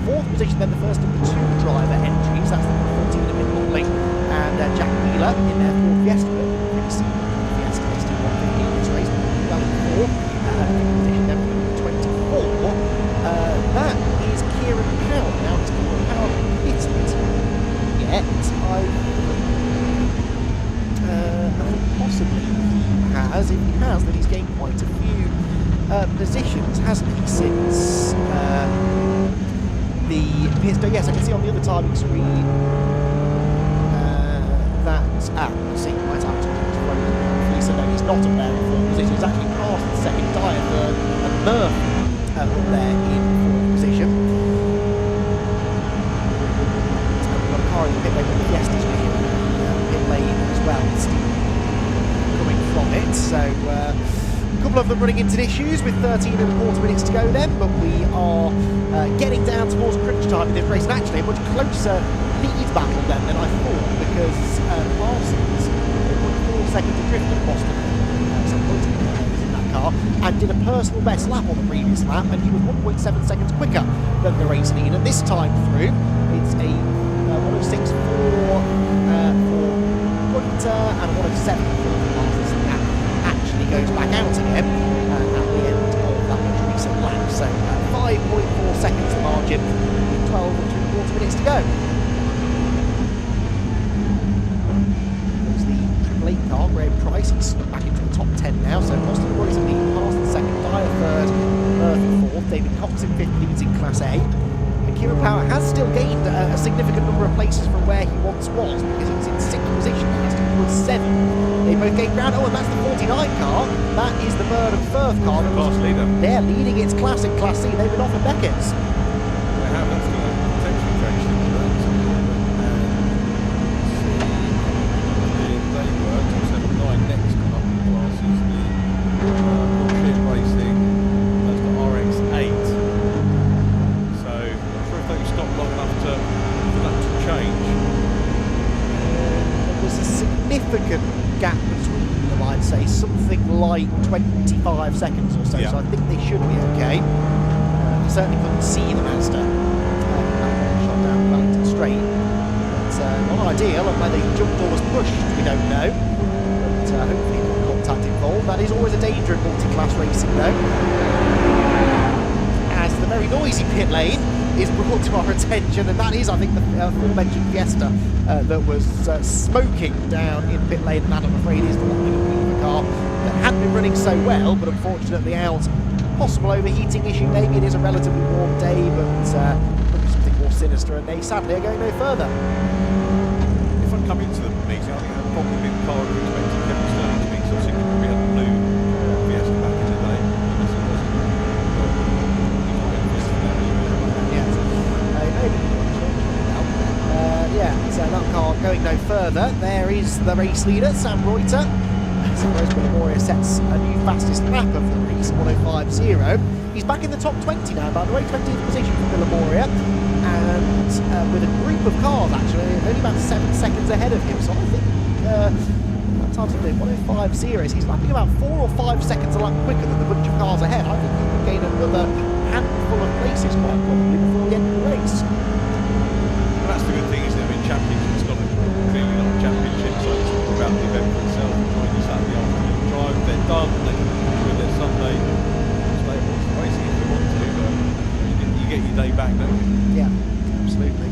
Fourth position then the first of the two driver entries, that's the 14 in Motley, and Jack Wheeler in their Ford Fiesta. Pretty similar to the Fiesta, they still 115 in this race, well in fourth. Position then for 24. That is Kieran Powell. Now it's Kieran Powell hit it yet. I think possibly he has. If he has, then he's gained quite a few positions, hasn't he, since the pit stop? Yes, I can see on the other timing screen that let's see, might have to so no, he's not up there in fourth position. He's actually past the second Dyer, third, and Murphy up there in fourth position. And we've got a car in the pit lane with the Fiesta's pit lane as well. It's still coming from it, so a couple of them running into issues with 13.25 minutes to go then, but we are getting down towards crunch time in this race, and actually a much closer lead battle then than I thought, because Parsons 4 seconds adrift at Boston. Was in that car and did a personal best lap on the previous lap, and he was 1.7 seconds quicker than the race leader. This time through, it's a 106 for Reuter and a 107 for Parsons, and that actually goes back out again at the end of that most recent lap. So 5.4 seconds the margin with 12.75 minutes to go. There's the Triple 8 car, Graham Price. He's snuck back into the top 10 now. So Boston Reuter leading past the second, Dyer third, Murphy fourth, David Cox in fifth, leads in Class A. And Kieran Power has still gained a significant number of places from where he once was, because he was in sixth position last year, was 7. They both gained ground. Oh, and that's the 49 car. That is the Bird and Firth car. They're leading its class in Class C. They've been off at Beckett's. They have. That's going to potentially change things around. They were 279 next up in classes. The Bullshit Racing. That's the RX-8. So I'm not sure if they can stop long enough for that to change. There was a significant gap between them, I'd say, something like 25 seconds or so, so I think they should be okay. I certainly couldn't see the Mazda shot down Wellington Straight, but not ideal, and whether he jumped or was pushed we don't know, but hopefully no contact involved. That is always a danger in multi-class racing though, as the very noisy pit lane is brought to our attention, and that is, I think, the aforementioned Fiesta that was smoking down in pit lane, and that, I'm afraid, is the Weaver car that hadn't been running so well, but unfortunately out. Possible overheating issue, maybe it is a relatively warm day, but could be something more sinister, and they sadly are going no further. If I'd come into the meeting, I think I'd probably be the car I'd expected Kevin Sterling to be, so I think we had a blue Fiesta back in the day. Yeah, so that car going no further. There is the race leader, Sam Reuter. Rose Memoria sets a new fastest lap of the race, 1:05.0. He's back in the top 20 now, by the way, 20th position for Memoria, and with a group of cars actually, only about 7 seconds ahead of him. So I think that's hard to do. 1:05.0. He's lapping about 4 or 5 seconds a lap quicker than the bunch of cars ahead. I think he could gain another handful of places quite probably before the end of the race. Well, that's the good thing, isn't it? I mean, Championship's got clearly not a championship, so it's all about the event itself. Enjoying the Saturday afternoon drive, they're done, they can enjoy their Sunday. Stay racing if they want to, but you get your day back, don't you? Yeah, absolutely.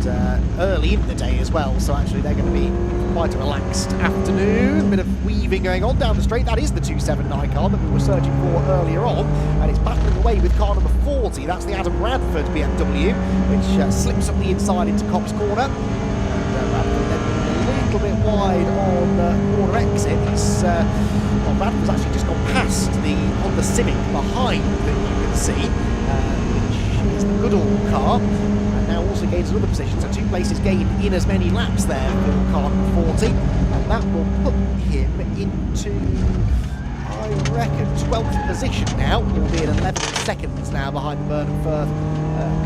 And early in the day as well, so actually they're going to be quite a relaxed afternoon. Bit of weaving going on down the straight. That is the 279 car that we were searching for earlier on, and it's battling away with car number 40. That's the Adam Radford BMW, which slips up the inside into Cops Corner. And Radford then a little bit wide on corner exit. He's Radford's actually just gone past the Honda Civic behind that you can see, which is the Goodall car. Now also gains another position, so 2 places gained in as many laps there for car number 40, and that will put him into, I reckon, 12th position now, albeit 11 seconds now behind the Burnham Firth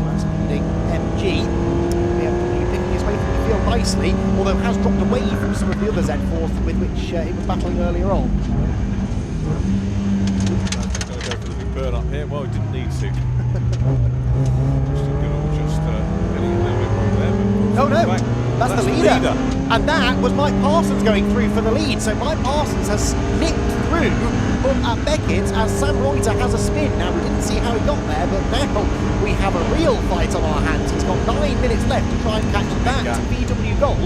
class leading MG. BMW picking his way through the field nicely, although has dropped away from some of the other Z4s with which he was battling earlier on. Going to go for the big burn up here. Well, he didn't need to. Getting a little bit wrong there. Oh no, that's the leader. And that was Mike Parsons going through for the lead. So Mike Parsons has nipped through up at Beckett as Sam Reuter has a spin. Now, we didn't see how he got there, but now we have a real fight on our hands. He's got 9 minutes left to try and catch that to VW Golf.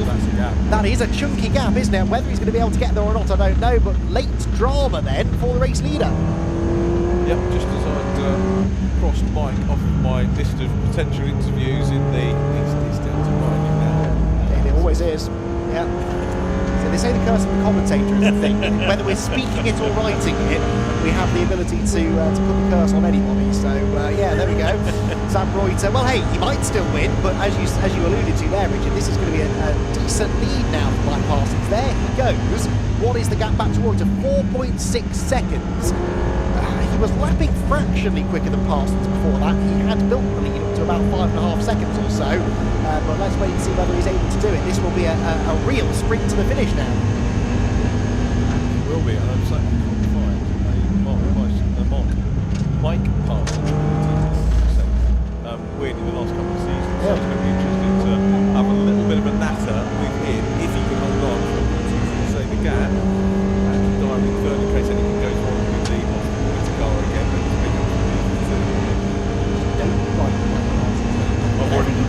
That is a chunky gap, isn't it? Whether he's going to be able to get there or not, I don't know, but late drama then for the race leader. Yep, just as I'd crossed Mike off of my list of potential interviews in the... He's down to riding now. It always is, yeah. So they say the curse of the commentator is the thing. Whether we're speaking it or writing it, we have the ability to put the curse on anybody. So, yeah, there we go. Sam Reuter, well, hey, he might still win, but as you alluded to there, Richard, this is going to be a decent lead now for Mike Parsons. There he goes. What is the gap back to Reuter? 4.6 seconds. He was lapping fractionally quicker than Parsons before that. He had built the lead up to about 5.5 seconds or so, but let's wait and see whether he's able to do it. This will be a real sprint to the finish now. It will be, and I'm saying I can't find a Mike Parsons. Weird in the last couple of seasons, so it's going to be interesting to have a little bit of a natter with him if he can hold on for say the gap and dive in third in case anything goes wrong with the car again.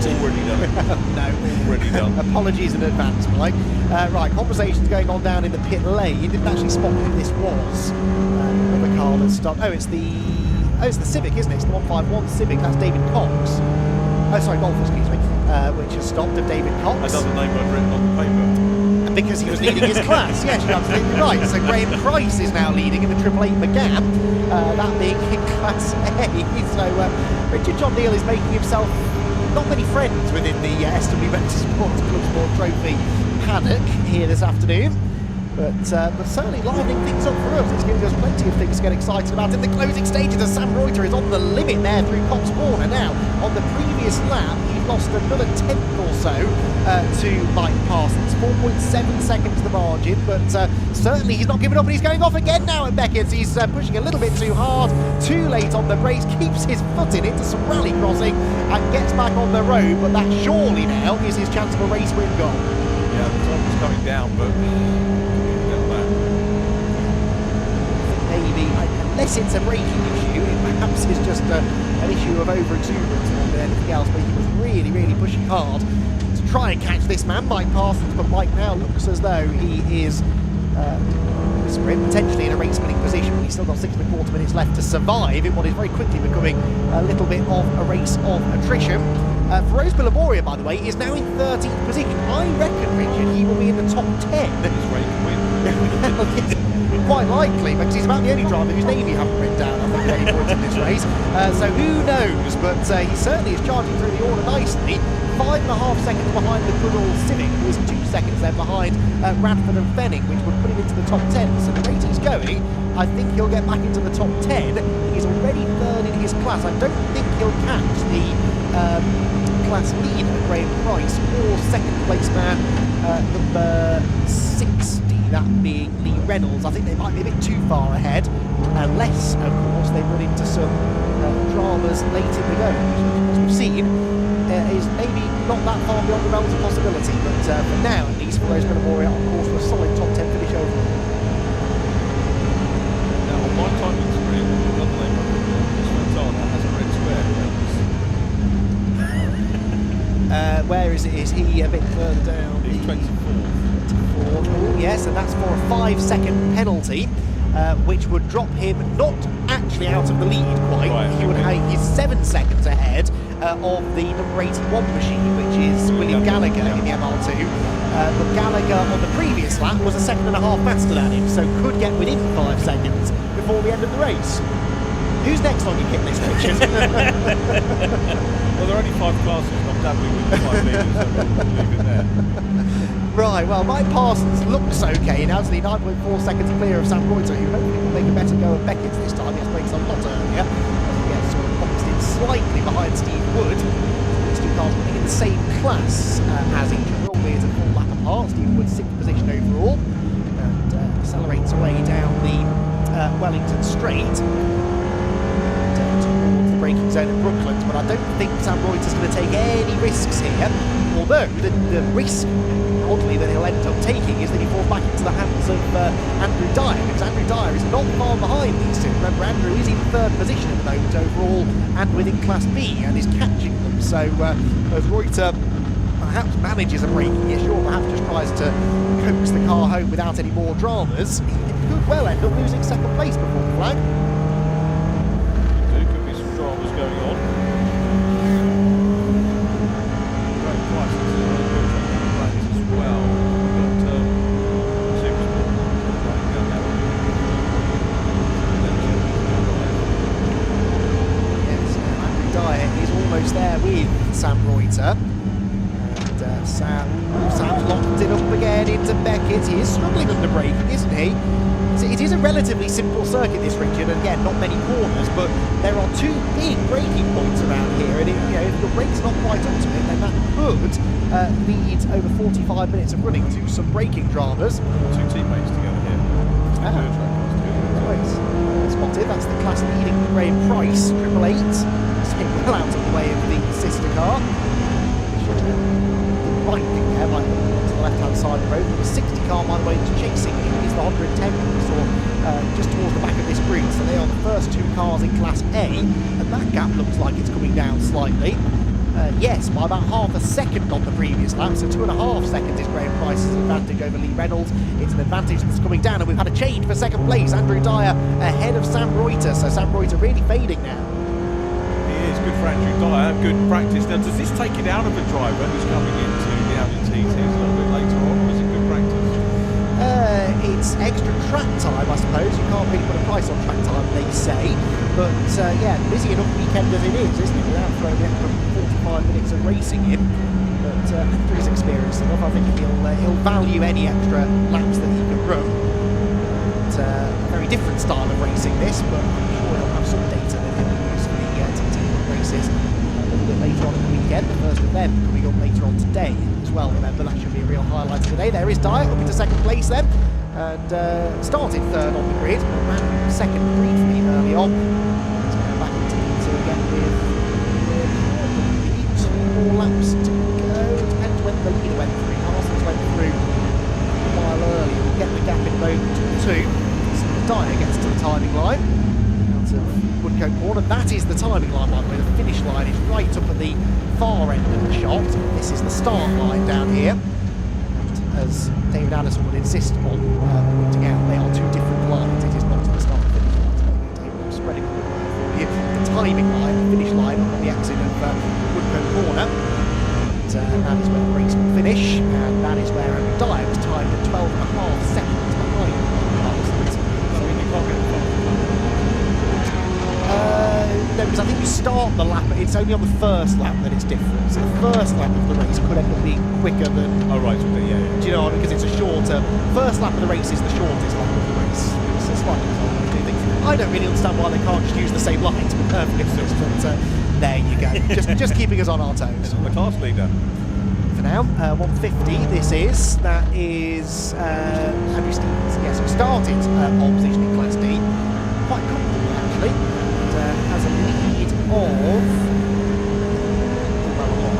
Already done it. No. Already done. Apologies in advance, Mike. Right, conversations going on down in the pit lane. You didn't actually spot who this was. Another car that stopped. Oh, it's the Civic, isn't it? It's the 151 Civic. That's David Cox. Oh, sorry, Golf, excuse me. Which has stopped of David Cox. Another name I've written on the paper. Because he was leading his class. Yes, you're absolutely right. So Graham Price is now leading in the 888 McGann, that being in Class A. So Richard John Neal is making himself not many friends within the SW Motorsports Clubsport Trophy paddock here this afternoon. But certainly livening things up for us. It's giving us plenty of things to get excited about in the closing stages as Sam Reuter is on the limit there through Cops Corner. Now, on the previous lap, he lost another 10th or so to Mike Parsons. 4.7 seconds the margin, but certainly he's not giving up and he's going off again now at Beckett's. He's pushing a little bit too hard, too late on the brakes, keeps his foot in into some rally crossing and gets back on the road, but that surely now is his chance of a race win goal. Yeah, the top is coming down, but... Maybe unless it's a braking issue, it perhaps is just an issue of over-exuberance more than anything else, but he was really, really pushing hard to try and catch this man, Mike Parsons, but Mike now looks as though he is potentially in a race-winning position when he's still got 6.25 minutes left to survive in what is very quickly becoming a little bit of a race of attrition. Feroz Bilamoria, by the way, is now in 13th position. I reckon, Richard, he will be in the top 10. He's ready to win. Quite likely, because he's about the only driver whose name you haven't written down, I think, at any point in this race. So who knows, but he certainly is charging through the order nicely. 5.5 seconds behind the good old Civic, who is 2 seconds then behind Radford and Fenning, which would put him into the top 10. So the rate he's going, I think he'll get back into the top 10. He's already third in his class. I don't think he'll catch the class leader, Graham Price, or second place man, number 60, that being Lee Reynolds. I think they might be a bit too far ahead, unless, of course, they run into some dramas late in the go, which, as we've seen, is maybe not that far beyond the realms of possibility, but for now, at least, Feroz Bilamoria on course for a solid top 10 finish overall. Now, on my timing screen, another name I put Santana has a red square. Where is it? Is he a bit further down? He's 24. Oh, yes, and that's for a 5-second penalty, which would drop him not actually out of the lead quite. Right, he would have, he's 7 seconds ahead of the number 81 machine, which is William Gallagher in the MR2. But Gallagher on the previous lap was a 1.5 seconds faster than him, so could get within 5 seconds before the end of the race. Who's next on your hit list, Richard? Well, there are only 5 classes, and I'm dabbling with the 5 leaders, so we'll leave it there. Right, well, Mike Parsons looks okay, now to the 9.4 seconds clear of Sam Reuter, who hopefully will make a better go of Beckett's this time. He has brakes a lot earlier, as he gets sort of boxed in slightly behind Steve Wood. These two cars running in the same class as each other, albeit a full lap apart. Steve Wood's 6th position overall, and accelerates away down the Wellington Straight towards the braking zone at Brooklands, but I don't think Sam Reuter's going to take any risks here, although the risk, oddly, that he'll end up taking is that he falls back into the hands of Andrew Dyer, because Andrew Dyer is not far behind these two. Remember, Andrew is in 3rd position at the moment overall and within Class B and is catching them, so as Reuter perhaps manages a braking issue or perhaps just tries to coax the car home without any more dramas, he could well end up losing 2nd place before the flag. There could be some dramas going on. Great prices as well. We've got Silverstone going out. Yes, Andrew Dyer is almost there with Sam Reuter. And Sam's locked it up again into Beckett. He is struggling under braking, isn't he? It is a relatively simple circuit, this, Richard, and again, not many corners, but there are 2 big braking points around here, and if your brake's not quite ultimate, then that could lead over 45 minutes of running to some braking dramas. 2 teammates together here. Spotted, that's the class leading Graham Price, 888, staying well out of the way of the sister car. Right thing there, like to the left-hand side of the road. The 60 car, by the way, that's chasing him is the 110 we saw just towards the back of this grid. So they are the first 2 cars in Class A, and that gap looks like it's coming down slightly. Yes, by about 0.5 seconds on the previous lap, so 2.5 seconds is Graham Price's advantage over Lee Reynolds. It's an advantage that's coming down, and we've had a change for 2nd place. Andrew Dyer ahead of Sam Reuter, so Sam Reuter really fading now. He is good for Andrew Dyer, good practice. Now, does this take it out of a driver who's coming into the Audi TTs a little bit later on, or is it good practice? It's extra track time, I suppose. You can't really put a price on track time, they say. But yeah, busy enough weekend as it is, isn't it? Without throwing the extra 45 minutes of racing in. But Andrew's experienced enough. I think he'll value any extra laps that he can run. But, a very different style of racing this, but I'm sure he'll have some data that he'll use for the TT races a little bit later on in the weekend. The first of them coming up later on today as well. Remember, that should be a real highlight of the day. There is Dyer up into 2nd place then, and started 3rd on the grid, but ran 2nd briefly early on. He's going back into P2 again with 2 more laps to go. It depends when the leader went through. Parsons went through a while early. We'll get the gap in moment 2. So Dyer gets to the timing line. as David Addison would insist on pointing out, they are two different lines. It is not the start and finish line. David, I'm spreading the timing line, the finish line on the exit of Woodcote Corner. And that is where the race will finish, and that is where Andrew Dyer was timed at 12.5 seconds behind Parsons. So you can't get the No, because I think you start the lap, it's only on the first lap that it's different. So the first lap of the race could end up being quicker than... Oh, right, okay, yeah. Do you know what I mean? Because it's a shorter... First lap of the race is the shortest lap of the race. It's a slightly two things. I don't really understand why they can't just use the same line to be perfectly honest, but there you go. just keeping us on our toes. It's on the class leader. For now, 150 this is. That is Andrew Stevens. Yes, who started pole position in Class D. Quite comfortably, actually. And has a lead of...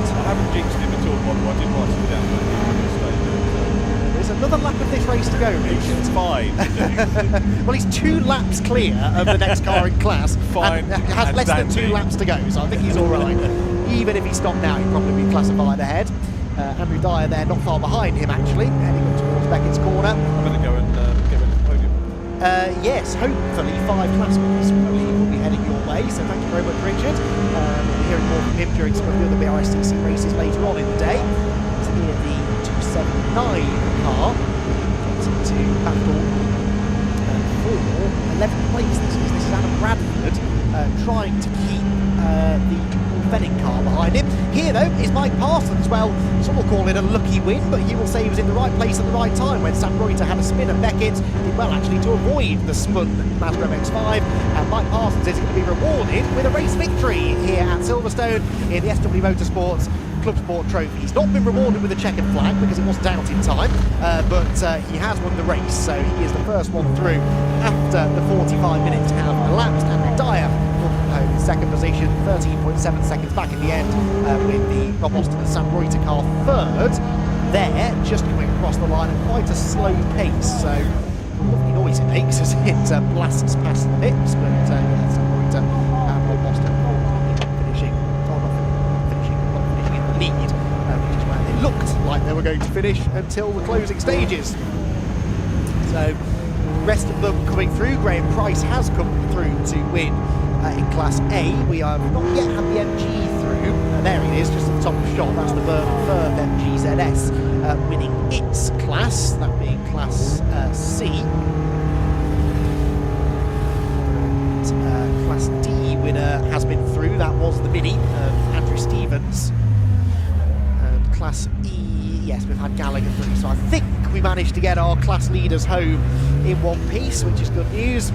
I haven't jinxed him at all, by the way. I didn't write it down, but There's another lap of this race to go, Rich. it's 5. Well, he's 2 laps clear of the next car in class. Fine. And has less than 2 laps to go, so I think he's all right. Even if he stopped now, he'd probably be classified ahead. Andrew Dyer there, not far behind him actually, heading up towards Beckett's corner. I'm going to go and get rid of the podium. Yes, hopefully 5 class winners will be heading your way, so thank you very much, Richard. We'll be hearing more from him during some of the other BRSCC races later on in the day. It's near the 279 car, gets into battle for 11th place. This is Adam Bradford trying to keep the Benning car behind him. Here though is Mike Parsons. Well, some will call it a lucky win, but he will say he was in the right place at the right time when Sam Reuter had a spin and Beckett did well actually to avoid the spun Mazda MX-5, and Mike Parsons is going to be rewarded with a race victory here at Silverstone in the SW Motorsports Clubsport Trophy. He's not been rewarded with a checkered flag because it wasn't out in time, but he has won the race, so he is the first one through after the 45 minutes have elapsed. Andrew Dyer home in second position, 13.7 seconds back in the end, with the Rob Austin and Sam Reuter car third. There, just coming across the line at quite a slow pace, so lovely noise it makes as it blasts past the pips, but yeah, Sam Reuter and Rob Austin not finishing in the lead, which is where they looked like they were going to finish until the closing stages. So, rest of them coming through. Graham Price has come through to win in Class A. We have not yet had the MG through. There it is, just at the top of the shot. That's the Firth MG ZS winning its class, that being Class C. Class D winner has been through. That was the Mini of Andrew Stevens. And Class E, yes, we've had Gallagher through. So I think we managed to get our class leaders home in one piece, which is good news.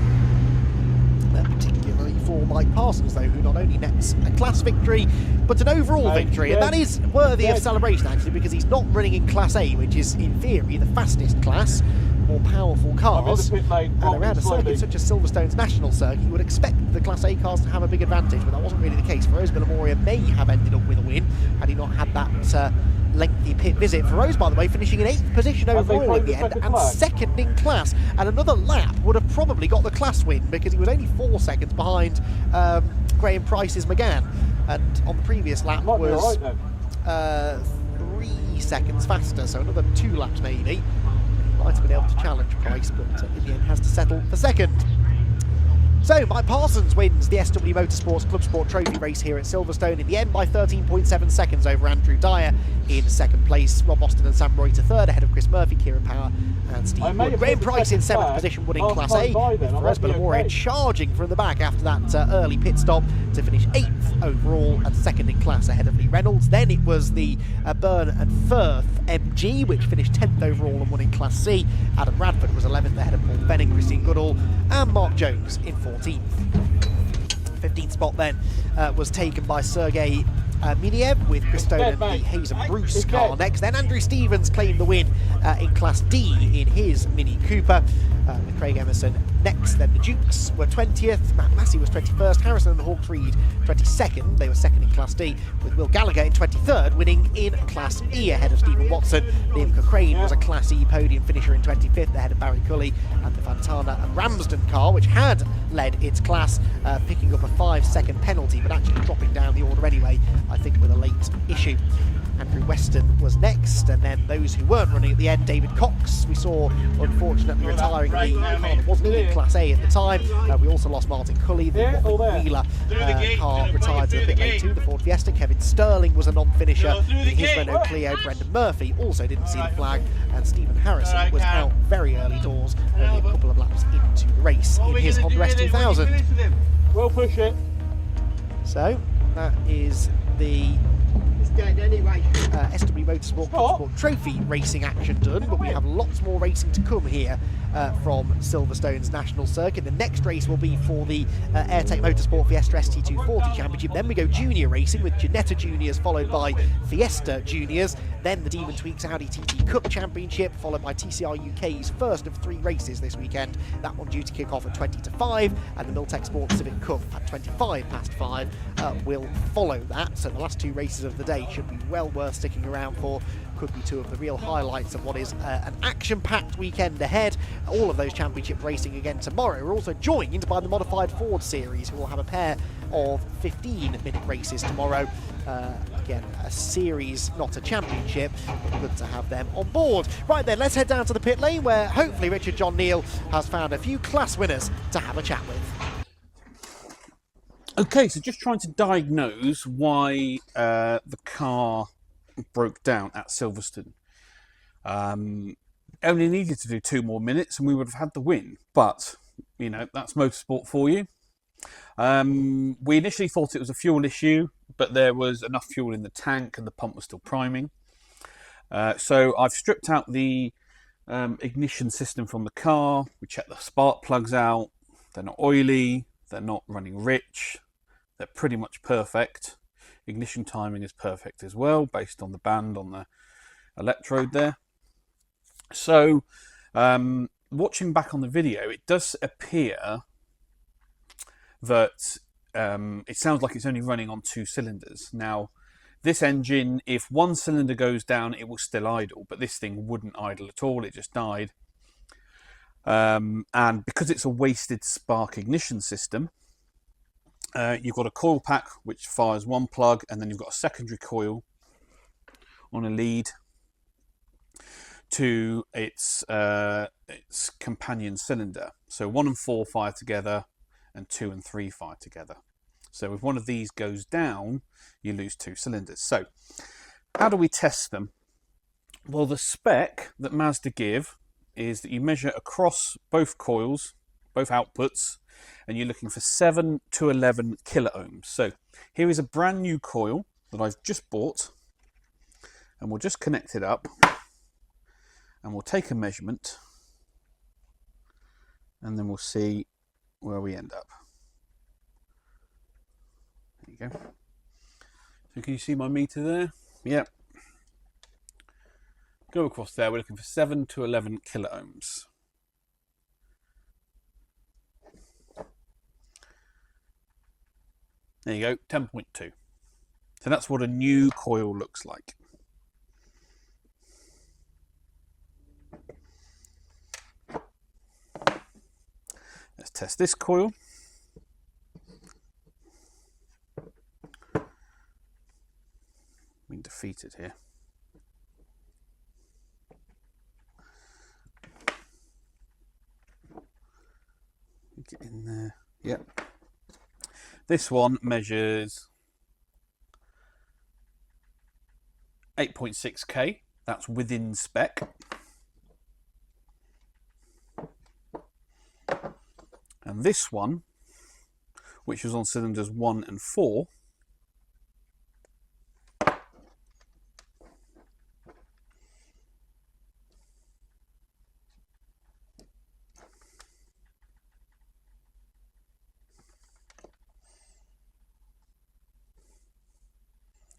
Particularly for Mike Parsons, though, who not only nets a class victory, but an overall victory. And that is worthy of celebration, actually, because he's not running in Class A, which is, in theory, the fastest class, more powerful cars. And around a circuit such as Silverstone's national circuit, you would expect the Class A cars to have a big advantage, but that wasn't really the case. Rose Villamoria may have ended up with a win had he not had that lengthy pit visit. For Rose, by the way, finishing in 8th position overall in the end and second in class, and another lap would have probably got the class win because he was only 4 seconds behind Graham Price's McGann, and on the previous lap was 3 seconds faster, so another 2 laps maybe. Might have been able to challenge Price, but in the end has to settle for second. So, Mike Parsons wins the SW Motorsports Clubsport Trophy race here at Silverstone in the end by 13.7 seconds over Andrew Dyer in second place. Rob Austin and Sam Reuter third, ahead of Chris Murphy, Kieran Power and Steve Wood. Graham Price in 7th position, winning Class A, with Perez Villamoria charging from the back after that early pit stop to finish 8th overall and second in class ahead of Lee Reynolds. Then it was the Byrne and Firth MG, which finished 10th overall and won in Class C. Adam Bradford was 11th ahead of Paul Benning, Christine Goodall and Mark Jones in 14th. 15th spot then was taken by Sergei Miniev with Chris Stone and the Hayes and Bruce car next. Then Andrew Stevens claimed the win in Class D in his Mini Cooper with Craig Emerson next. Then the Dukes were 20th, Matt Massey was 21st, Harrison and Hawks Reed 22nd. They were second in Class D, with Will Gallagher in 23rd, winning in Class E ahead of Stephen Watson. Liam Cochrane was a Class E podium finisher in 25th ahead of Barry Cully and the Fantana and Ramsden car, which had led its class, picking up a 5-second penalty, but actually dropping down the order anyway, I think with a late issue. Andrew Weston was next, and then those who weren't running at the end, David Cox, we saw unfortunately retiring the car that wasn't in Class A at the time. We also lost Martin Cully, the Wheeler car retired to the pit lane too, the Ford Fiesta. Kevin Sterling was a non-finisher in his Renault Clio. Brendan Murphy also didn't see the flag, and Stephen Harrison was out very early doors, only a couple of laps into the race in his Honda S2000. We'll push it. So that is the SW Motorsport Clubsport Trophy racing action done, but we have lots more racing to come here from Silverstone's National Circuit. The next race will be for the Airtech Motorsport Fiesta ST240 Championship. Then we go junior racing with Ginetta Juniors, followed by Fiesta Juniors. Then the Demon Tweaks Audi TT Cup Championship, followed by TCR UK's first of 3 races this weekend. That one due to kick off at 20 to 5, and the Miltech Sports Civic Cup at 25 past 5 will follow that. So the last 2 races of the day should be well worth sticking around for. Could be 2 of the real highlights of what is an action-packed weekend ahead. All of those championship racing again tomorrow. We're also joined by the Modified Ford Series, who will have a pair of 15-minute races tomorrow. Again, a series, not a championship, but good to have them on board. Right then, let's head down to the pit lane, where hopefully Richard John Neal has found a few class winners to have a chat with. Okay, so just trying to diagnose why the car broke down at Silverstone. Only needed to do 2 more minutes and we would have had the win, but you know, that's motorsport for you. We initially thought it was a fuel issue, but there was enough fuel in the tank and the pump was still priming. So I've stripped out the ignition system from the car. We checked the spark plugs out. They're not oily, they're not running rich, they're pretty much perfect. Ignition timing is perfect as well, based on the band on the electrode there. So watching back on the video, it does appear that it sounds like it's only running on 2 cylinders. Now, this engine, if 1 cylinder goes down, it will still idle, but this thing wouldn't idle at all, it just died. And because it's a wasted spark ignition system, you've got a coil pack which fires 1 plug, and then you've got a secondary coil on a lead to its companion cylinder. So 1 and 4 fire together, and 2 and 3 fire together. So if one of these goes down, you lose 2 cylinders. So how do we test them? Well, the spec that Mazda give is that you measure across both coils, both outputs, and you're looking for 7 to 11 kiloohms. So here is a brand new coil that I've just bought, and we'll just connect it up, and we'll take a measurement, and then we'll see where we end up. There you go. So can you see my meter there? Yep. Go across there, we're looking for 7 to 11 kiloohms. There you go, 10.2. So that's what a new coil looks like. Let's test this coil. Been defeated here. Get in there. Yep. This one measures 8.6K. That's within spec. And this one, which is on cylinders 1 and 4,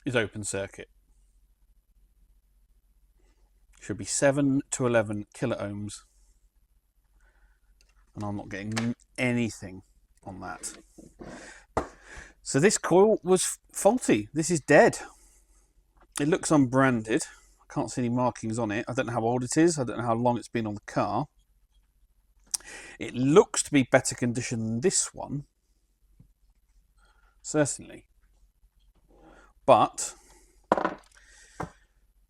is open circuit. Should be 7 to 11 kiloohms. And I'm not getting anything on that. So this coil was faulty. This is dead. It looks unbranded. I can't see any markings on it. I don't know how old it is. I don't know how long it's been on the car. It looks to be better condition than this one. Certainly. But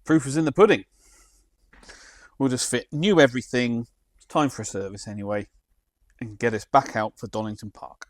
proof is in the pudding. We'll just fit new everything. It's time for a service anyway, and get us back out for Donington Park.